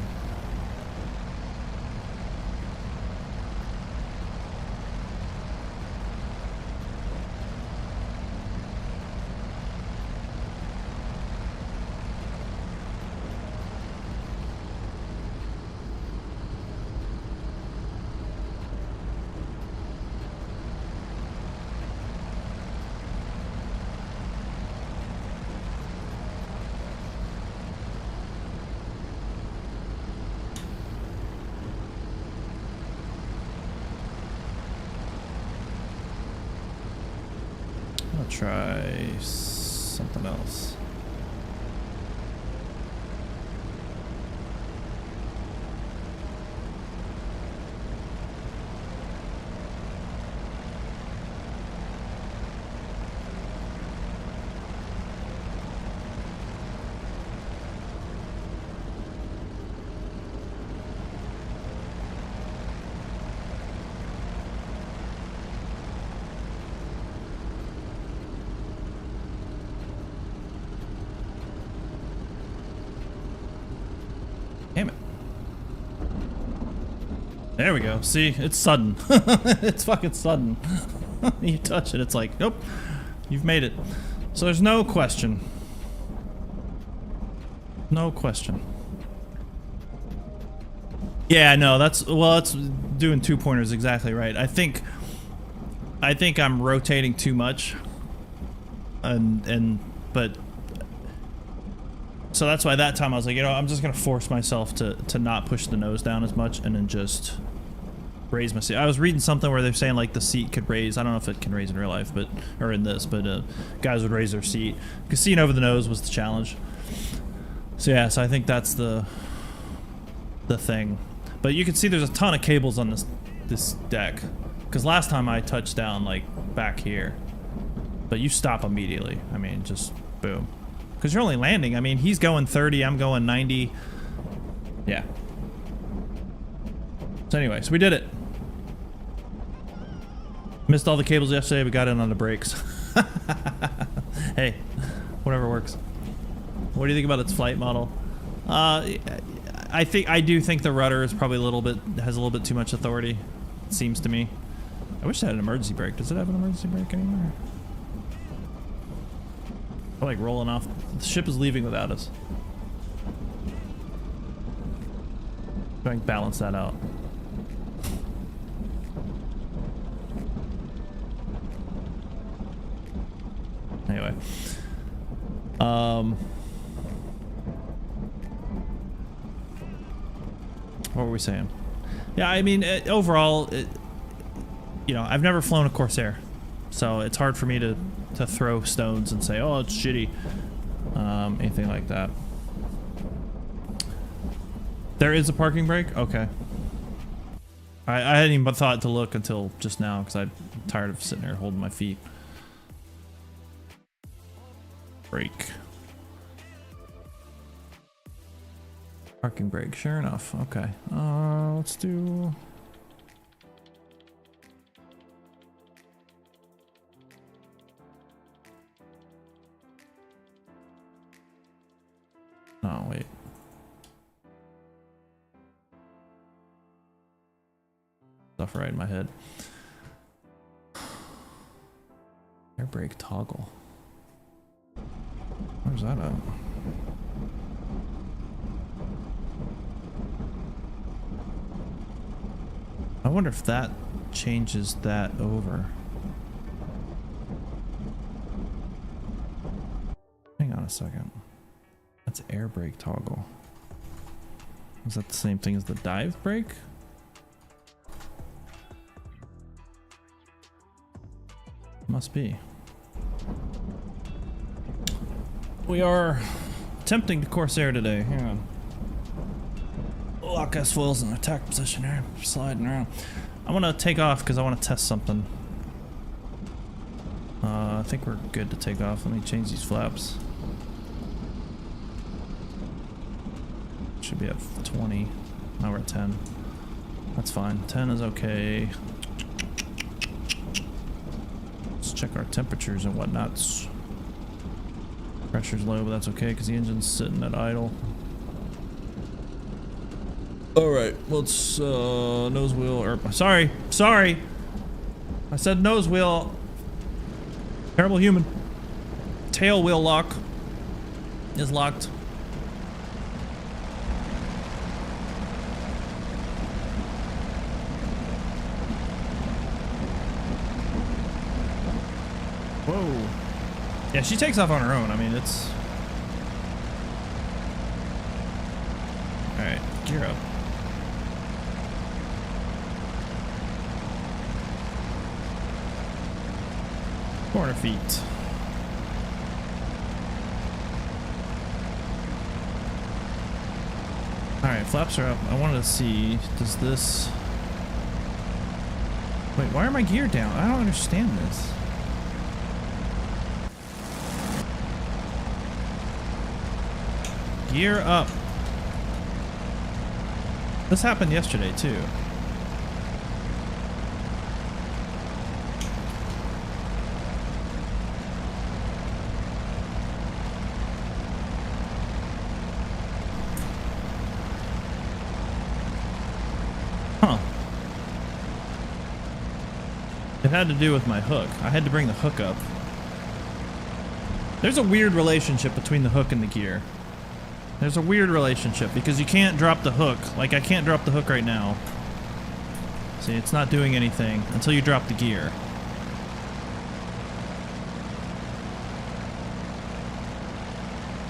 I'll try something else. Damn it. There we go. See, it's sudden. It's fucking sudden. You touch it, it's like, nope, you've made it. So there's no question. No question. Yeah, no, that's doing 2-pointers exactly right. I think I'm rotating too much, but so that's why that time I was like, you know, I'm just gonna force myself to not push the nose down as much and then just raise my seat. I was reading something where they're saying like the seat could raise. I don't know if it can raise in real life, but or in this, but guys would raise their seat because seeing over the nose was the challenge. So yeah, so I think that's the thing. But you can see there's a ton of cables on this deck because last time I touched down like back here, but you stop immediately. I mean, just boom, because you're only landing. I mean, he's going 30, I'm going 90. Yeah. So anyway, so we did it. Missed all the cables yesterday, but got in on the brakes. Hey, whatever works. What do you think about its flight model? I do think the rudder is probably has a little bit too much authority. It seems to me. I wish it had an emergency brake. Does it have an emergency brake anymore? We're like rolling off. The ship is leaving without us. Trying to balance that out. Anyway. What were we saying? Yeah, I mean, overall, you know, I've never flown a Corsair, so it's hard for me to throw stones and say, oh, it's shitty. Anything like that. There is a parking brake? Okay. I hadn't even thought to look until just now because I'm tired of sitting there holding my feet. Brake. Parking brake, sure enough. Okay. Let's do... Oh, wait. Stuff right in my head. Air brake toggle. Where's that at? I wonder if that changes that over. Hang on a second. That's air brake toggle. Is that the same thing as the dive brake? Must be. We are attempting to Corsair today. Hang on. Lock S-foils in attack position here. Sliding around. I want to take off because I want to test something. I think we're good to take off. Let me change these flaps. Should be at 20. Now we're at 10. That's fine. 10 is okay. Let's check our temperatures and whatnots. Pressure's low, but that's okay because the engine's sitting at idle. Alright, let's nose wheel, or sorry, I said nose wheel. Terrible human. Tail wheel lock is locked. Whoa. Yeah, she takes off on her own. I mean, it's... Alright, gear up. Corner feet. Alright, flaps are up. I wanted to see, does this... Wait, why are my gear down? I don't understand this. Gear up. This happened yesterday too. Huh. It had to do with my hook. I had to bring the hook up. There's a weird relationship between the hook and the gear. There's a weird relationship because you can't drop the hook. Like, I can't drop the hook right now. See, it's not doing anything until you drop the gear.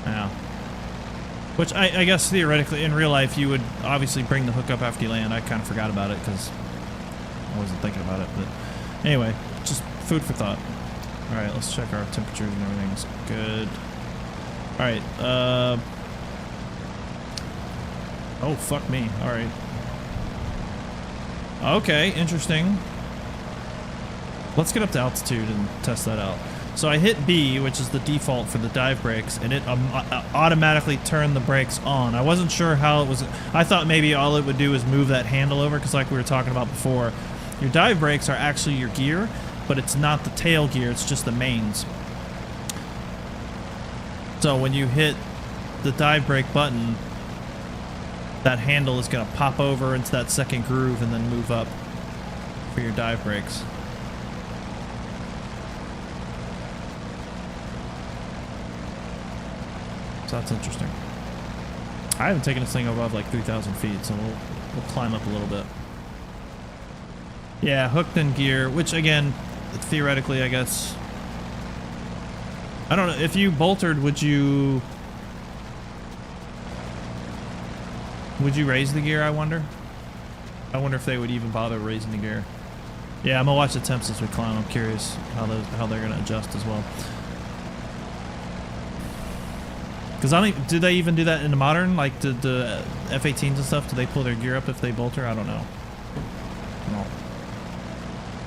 Yeah. Which I guess theoretically, in real life, you would obviously bring the hook up after you land. I kind of forgot about it because I wasn't thinking about it. But anyway, just food for thought. All right, let's check our temperatures and everything's good. All right. Oh, fuck me. All right. Okay, interesting. Let's get up to altitude and test that out. So I hit B, which is the default for the dive brakes, and it automatically turned the brakes on. I wasn't sure how it was. I thought maybe all it would do is move that handle over, because like we were talking about before, your dive brakes are actually your gear, but it's not the tail gear, it's just the mains. So when you hit the dive brake button, that handle is going to pop over into that second groove and then move up for your dive brakes. So that's interesting. I haven't taken this thing above like 3,000 feet, so we'll climb up a little bit. Yeah, hooked in gear, which again, theoretically, I guess. I don't know, if you boltered, would you raise the gear, I wonder? I wonder if they would even bother raising the gear. Yeah, I'm gonna watch the temps as we climb. I'm curious how they're gonna adjust as well. Because I don't, do they even do that in the modern? Like the F-18s and stuff? Do they pull their gear up if they bolter? I don't know. No.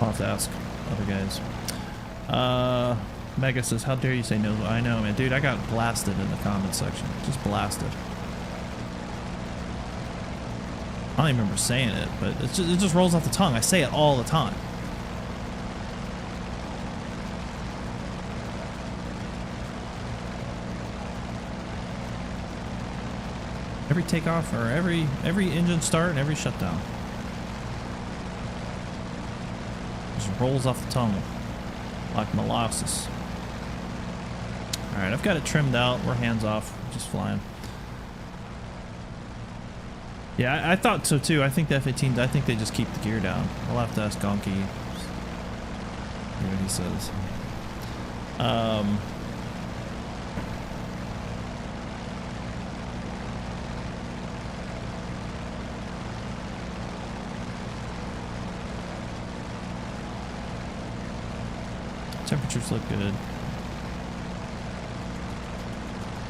I'll have to ask other guys. Mega says, how dare you say no? I know, man. Dude, I got blasted in the comments section. Just blasted. I don't even remember saying it, but it just rolls off the tongue. I say it all the time. Every takeoff or every engine start and every shutdown. Just rolls off the tongue like molasses. Alright, I've got it trimmed out. We're hands off. Just flying. Yeah, I thought so too. I think the F-18s, I think they just keep the gear down. I'll have to ask Gonky. See what he says. Temperatures look good.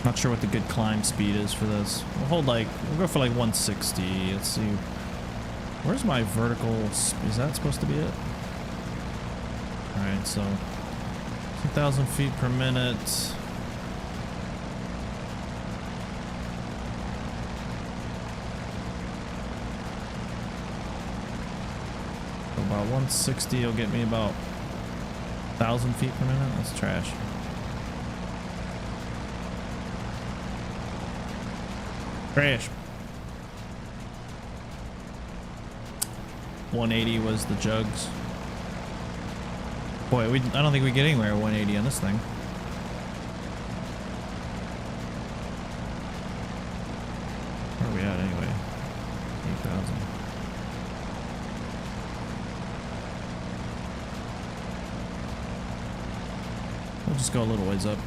Not sure what the good climb speed is for this. We'll go for like 160. Let's see. Where's my vertical? Is that supposed to be it? Alright, so 2,000 feet per minute. So about 160 will get me about 1,000 feet per minute. That's trash. Trash. 180 was the jugs. Boy, I don't think we get anywhere at 180 on this thing. Where are we at anyway? 8,000. We'll just go a little ways up.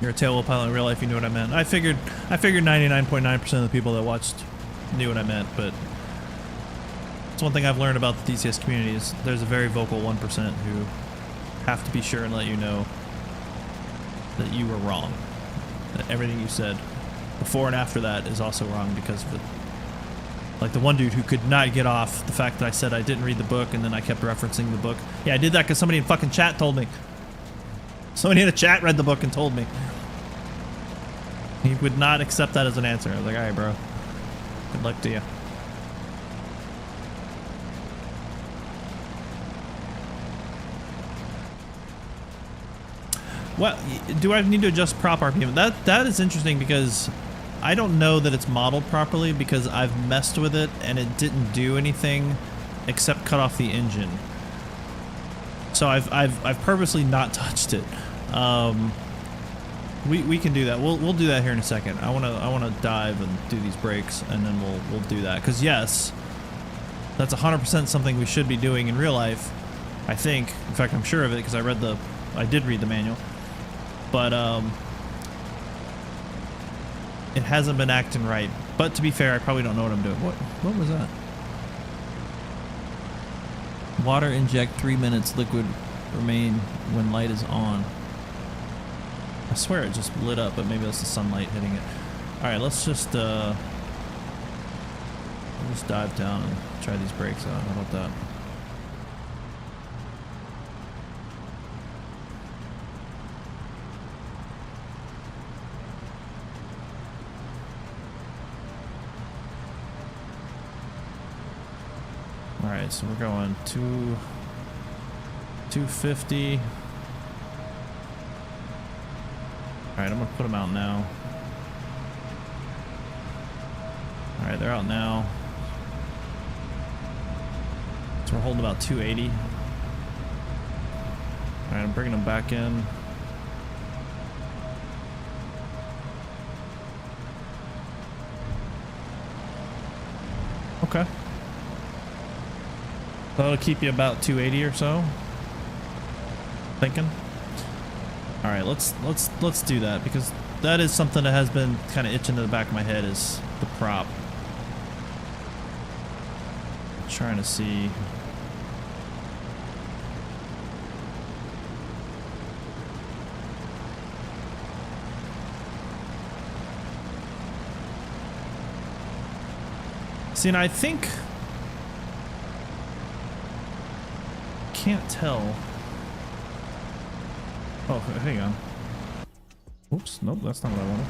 You're a tailwheel pilot in real life, you knew what I meant. I figured 99.9% of the people that watched knew what I meant, but it's one thing I've learned about the DCS community is there's a very vocal 1% who have to be sure and let you know that you were wrong. That everything you said before and after that is also wrong because of it. Like the one dude who could not get off the fact that I said I didn't read the book and then I kept referencing the book. Yeah, I did that because somebody in fucking chat told me. Somebody in the chat read the book and told me. He would not accept that as an answer. I was like, alright, bro. Good luck to you. What do I need to adjust prop RPM? That is interesting because I don't know that it's modeled properly because I've messed with it and it didn't do anything except cut off the engine. So I've purposely not touched it. We can do that. We'll do that here in a second. I wanna dive and do these brakes, and then we'll do that. Because yes, that's 100% something we should be doing in real life. I think. In fact, I'm sure of it because I did read the manual. But it hasn't been acting right. But to be fair, I probably don't know what I'm doing. What was that? Water inject 3 minutes. Liquid remain when light is on. I swear it just lit up, but maybe that's the sunlight hitting it. All right, let's just dive down and try these brakes out. How about that? All right, so we're going 250. All right, I'm gonna put them out now. All right, they're out now. So we're holding about 280. All right, I'm bringing them back in. Okay. That'll keep you about 280 or so. Thinking. All right, let's do that because that is something that has been kind of itching to the back of my head is the prop. I'm trying to see. See, and I think can't tell. Oh, hang on. Oops, nope, that's not what I wanted.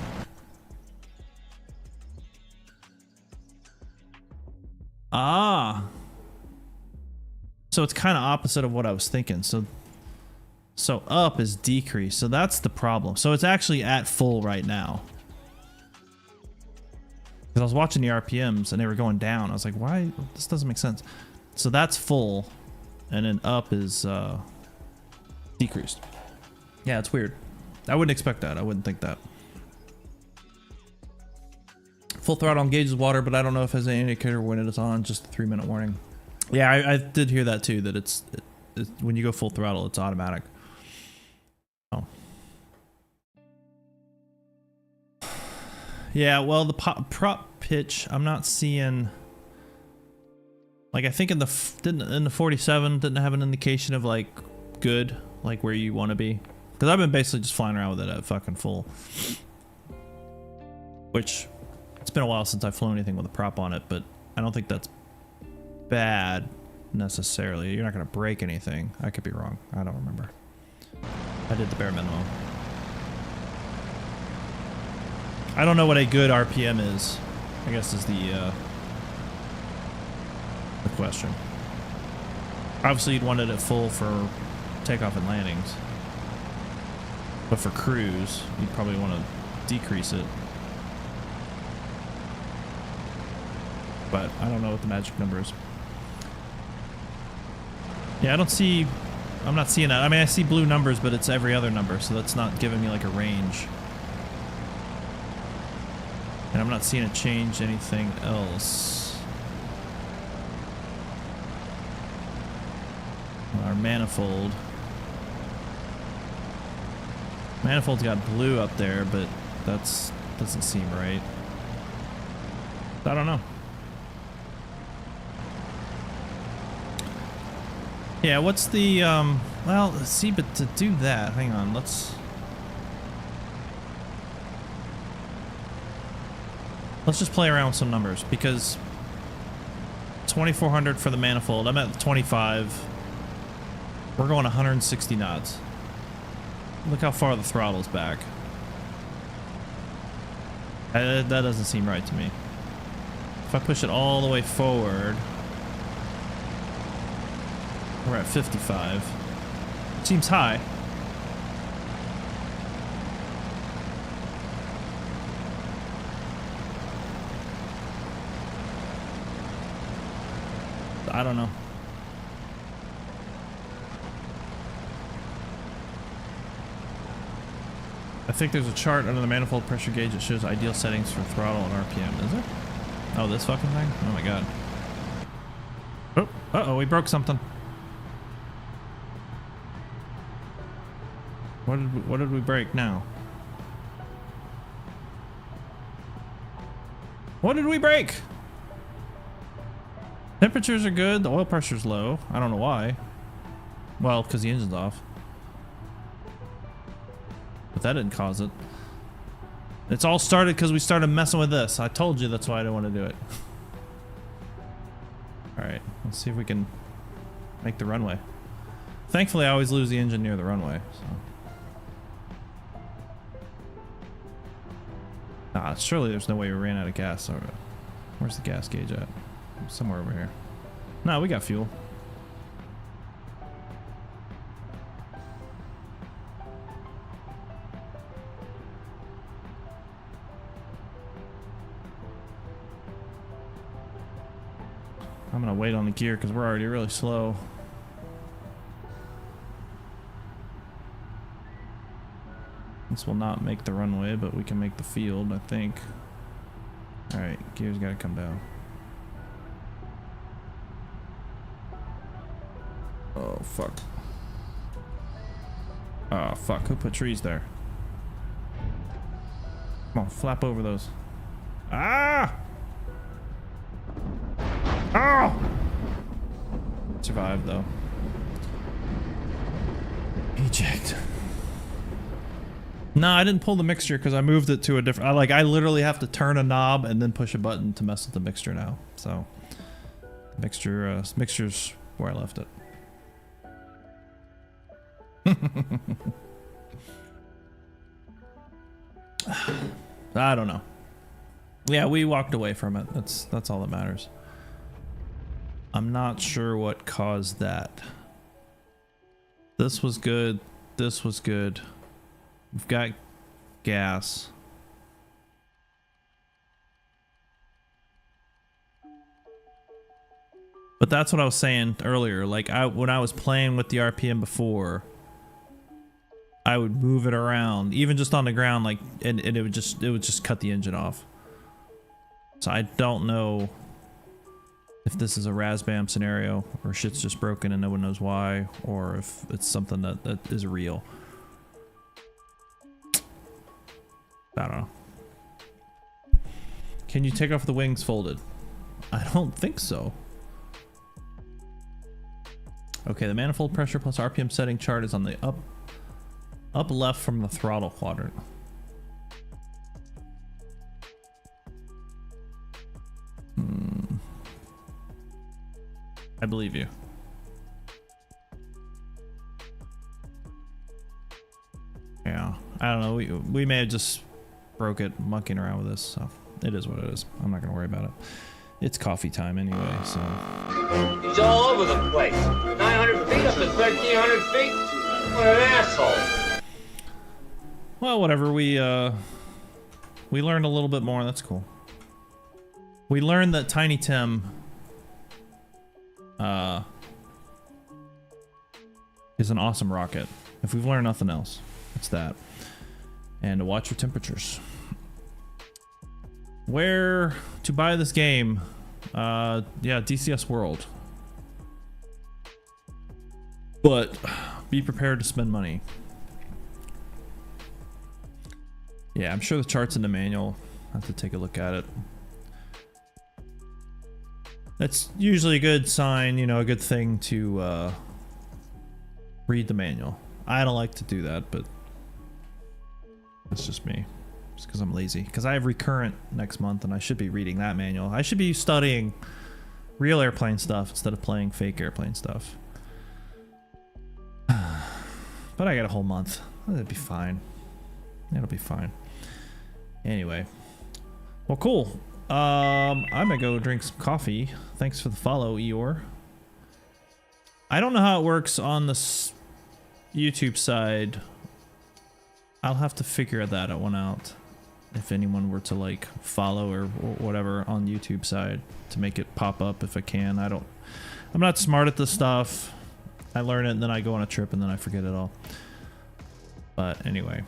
Ah. So it's kind of opposite of what I was thinking. So up is decrease. So that's the problem. So it's actually at full right now. Because I was watching the RPMs and they were going down. I was like, why? This doesn't make sense. So that's full. And then up is decreased. Yeah, it's weird. I wouldn't expect that. I wouldn't think that. Full throttle engages water, but I don't know if it has any indicator when it is on. Just a 3-minute warning. Yeah, I did hear that too. That it's when you go full throttle, it's automatic. Oh. Yeah, well, the prop pitch, I'm not seeing. Like I think in the 47 didn't have an indication of like good, like where you want to be. Because I've been basically just flying around with it at fucking full. Which, it's been a while since I've flown anything with a prop on it, but I don't think that's bad necessarily. You're not going to break anything. I could be wrong. I don't remember. I did the bare minimum. I don't know what a good RPM is, I guess is the question. Obviously you'd want it at full for takeoff and landings. But for cruise, you'd probably want to decrease it. But I don't know what the magic number is. Yeah, I'm not seeing that. I mean, I see blue numbers, but it's every other number, so that's not giving me like a range. And I'm not seeing it change anything else. Our manifold. Manifold's got blue up there, but that's doesn't seem right. I don't know. Yeah, what's the well, let's see, but to do that, hang on, let's just play around with some numbers because 2400 for the manifold. I'm at 25. We're going 160 knots. Look how far the throttle's back. That doesn't seem right to me. If I push it all the way forward, we're at 55. Seems high. I don't know. I think there's a chart under the manifold pressure gauge that shows ideal settings for throttle and RPM. Is there? Oh, this fucking thing? Oh my god. Oh, uh-oh, we broke something. What did we break now? What did we break? Temperatures are good. The oil pressure's low. I don't know why. Well, because the engine's off. But that didn't cause it. It's all started because we started messing with this. I told you that's why I didn't want to do it. Alright, let's see if we can make the runway. Thankfully, I always lose the engine near the runway, so. Ah, surely there's no way we ran out of gas. Where's the gas gauge at? Somewhere over here. No, we got fuel. I'm gonna wait on the gear because we're already really slow. This will not make the runway, but we can make the field, I think. Alright, gear's gotta come down. Oh, fuck. Oh, fuck. Who put trees there? Come on, flap over those. Ah! Oh! Survived, though. Eject. No, I didn't pull the mixture because I moved it to a different... I literally have to turn a knob and then push a button to mess with the mixture now. So, mixture's where I left it. I don't know. Yeah, we walked away from it. That's all that matters. I'm not sure what caused that. This was good. This was good. We've got gas. But that's what I was saying earlier. Like when I was playing with the RPM before, I would move it around, even just on the ground, like, and it would just cut the engine off. So I don't know if this is a Razbam scenario or shit's just broken and no one knows why, or if it's something that is real. I don't know. Can you take off the wings folded? I don't think so. Okay, the manifold pressure plus RPM setting chart is on the up left from the throttle quadrant. I believe you. Yeah, I don't know. We may have just broke it monkeying around with this, so it is what it is. I'm not gonna worry about it. It's coffee time anyway, so. He's all over the place. 900 feet up to 1,300 feet. What an asshole. Well, whatever. We learned a little bit more. That's cool. We learned that Tiny Tim is an awesome rocket. If we've learned nothing else, it's that. And to watch your temperatures. Where to buy this game? Yeah, DCS World. But be prepared to spend money. Yeah, I'm sure the chart's in the manual. I have to take a look at it. That's usually a good sign, you know, a good thing to read the manual. I don't like to do that, but that's just me. Just because I'm lazy. Because I have Recurrent next month and I should be reading that manual. I should be studying real airplane stuff instead of playing fake airplane stuff. But I got a whole month. That'd be fine. It'll be fine. Anyway. Well, cool. I'm gonna go drink some coffee. Thanks for the follow, Eeyore. I don't know how it works on the YouTube side. I'll have to figure that one out. If anyone were to like follow or whatever on YouTube side to make it pop up if I can. I'm not smart at this stuff. I learn it and then I go on a trip and then I forget it all. But anyway.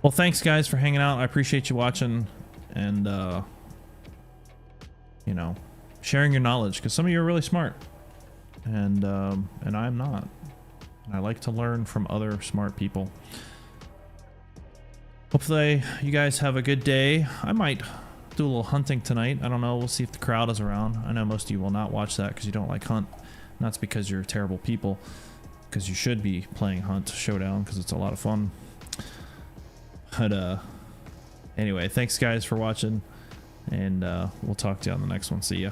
Well, thanks guys for hanging out. I appreciate you watching and you know, sharing your knowledge, because some of you are really smart and I'm not. And I like to learn from other smart people. Hopefully you guys have a good day. I might do a little hunting tonight. I don't know. We'll see if the crowd is around. I know most of you will not watch that because you don't like hunt. And that's because you're terrible people, because you should be playing Hunt Showdown because it's a lot of fun. But anyway, thanks guys for watching, and we'll talk to you on the next one. See ya.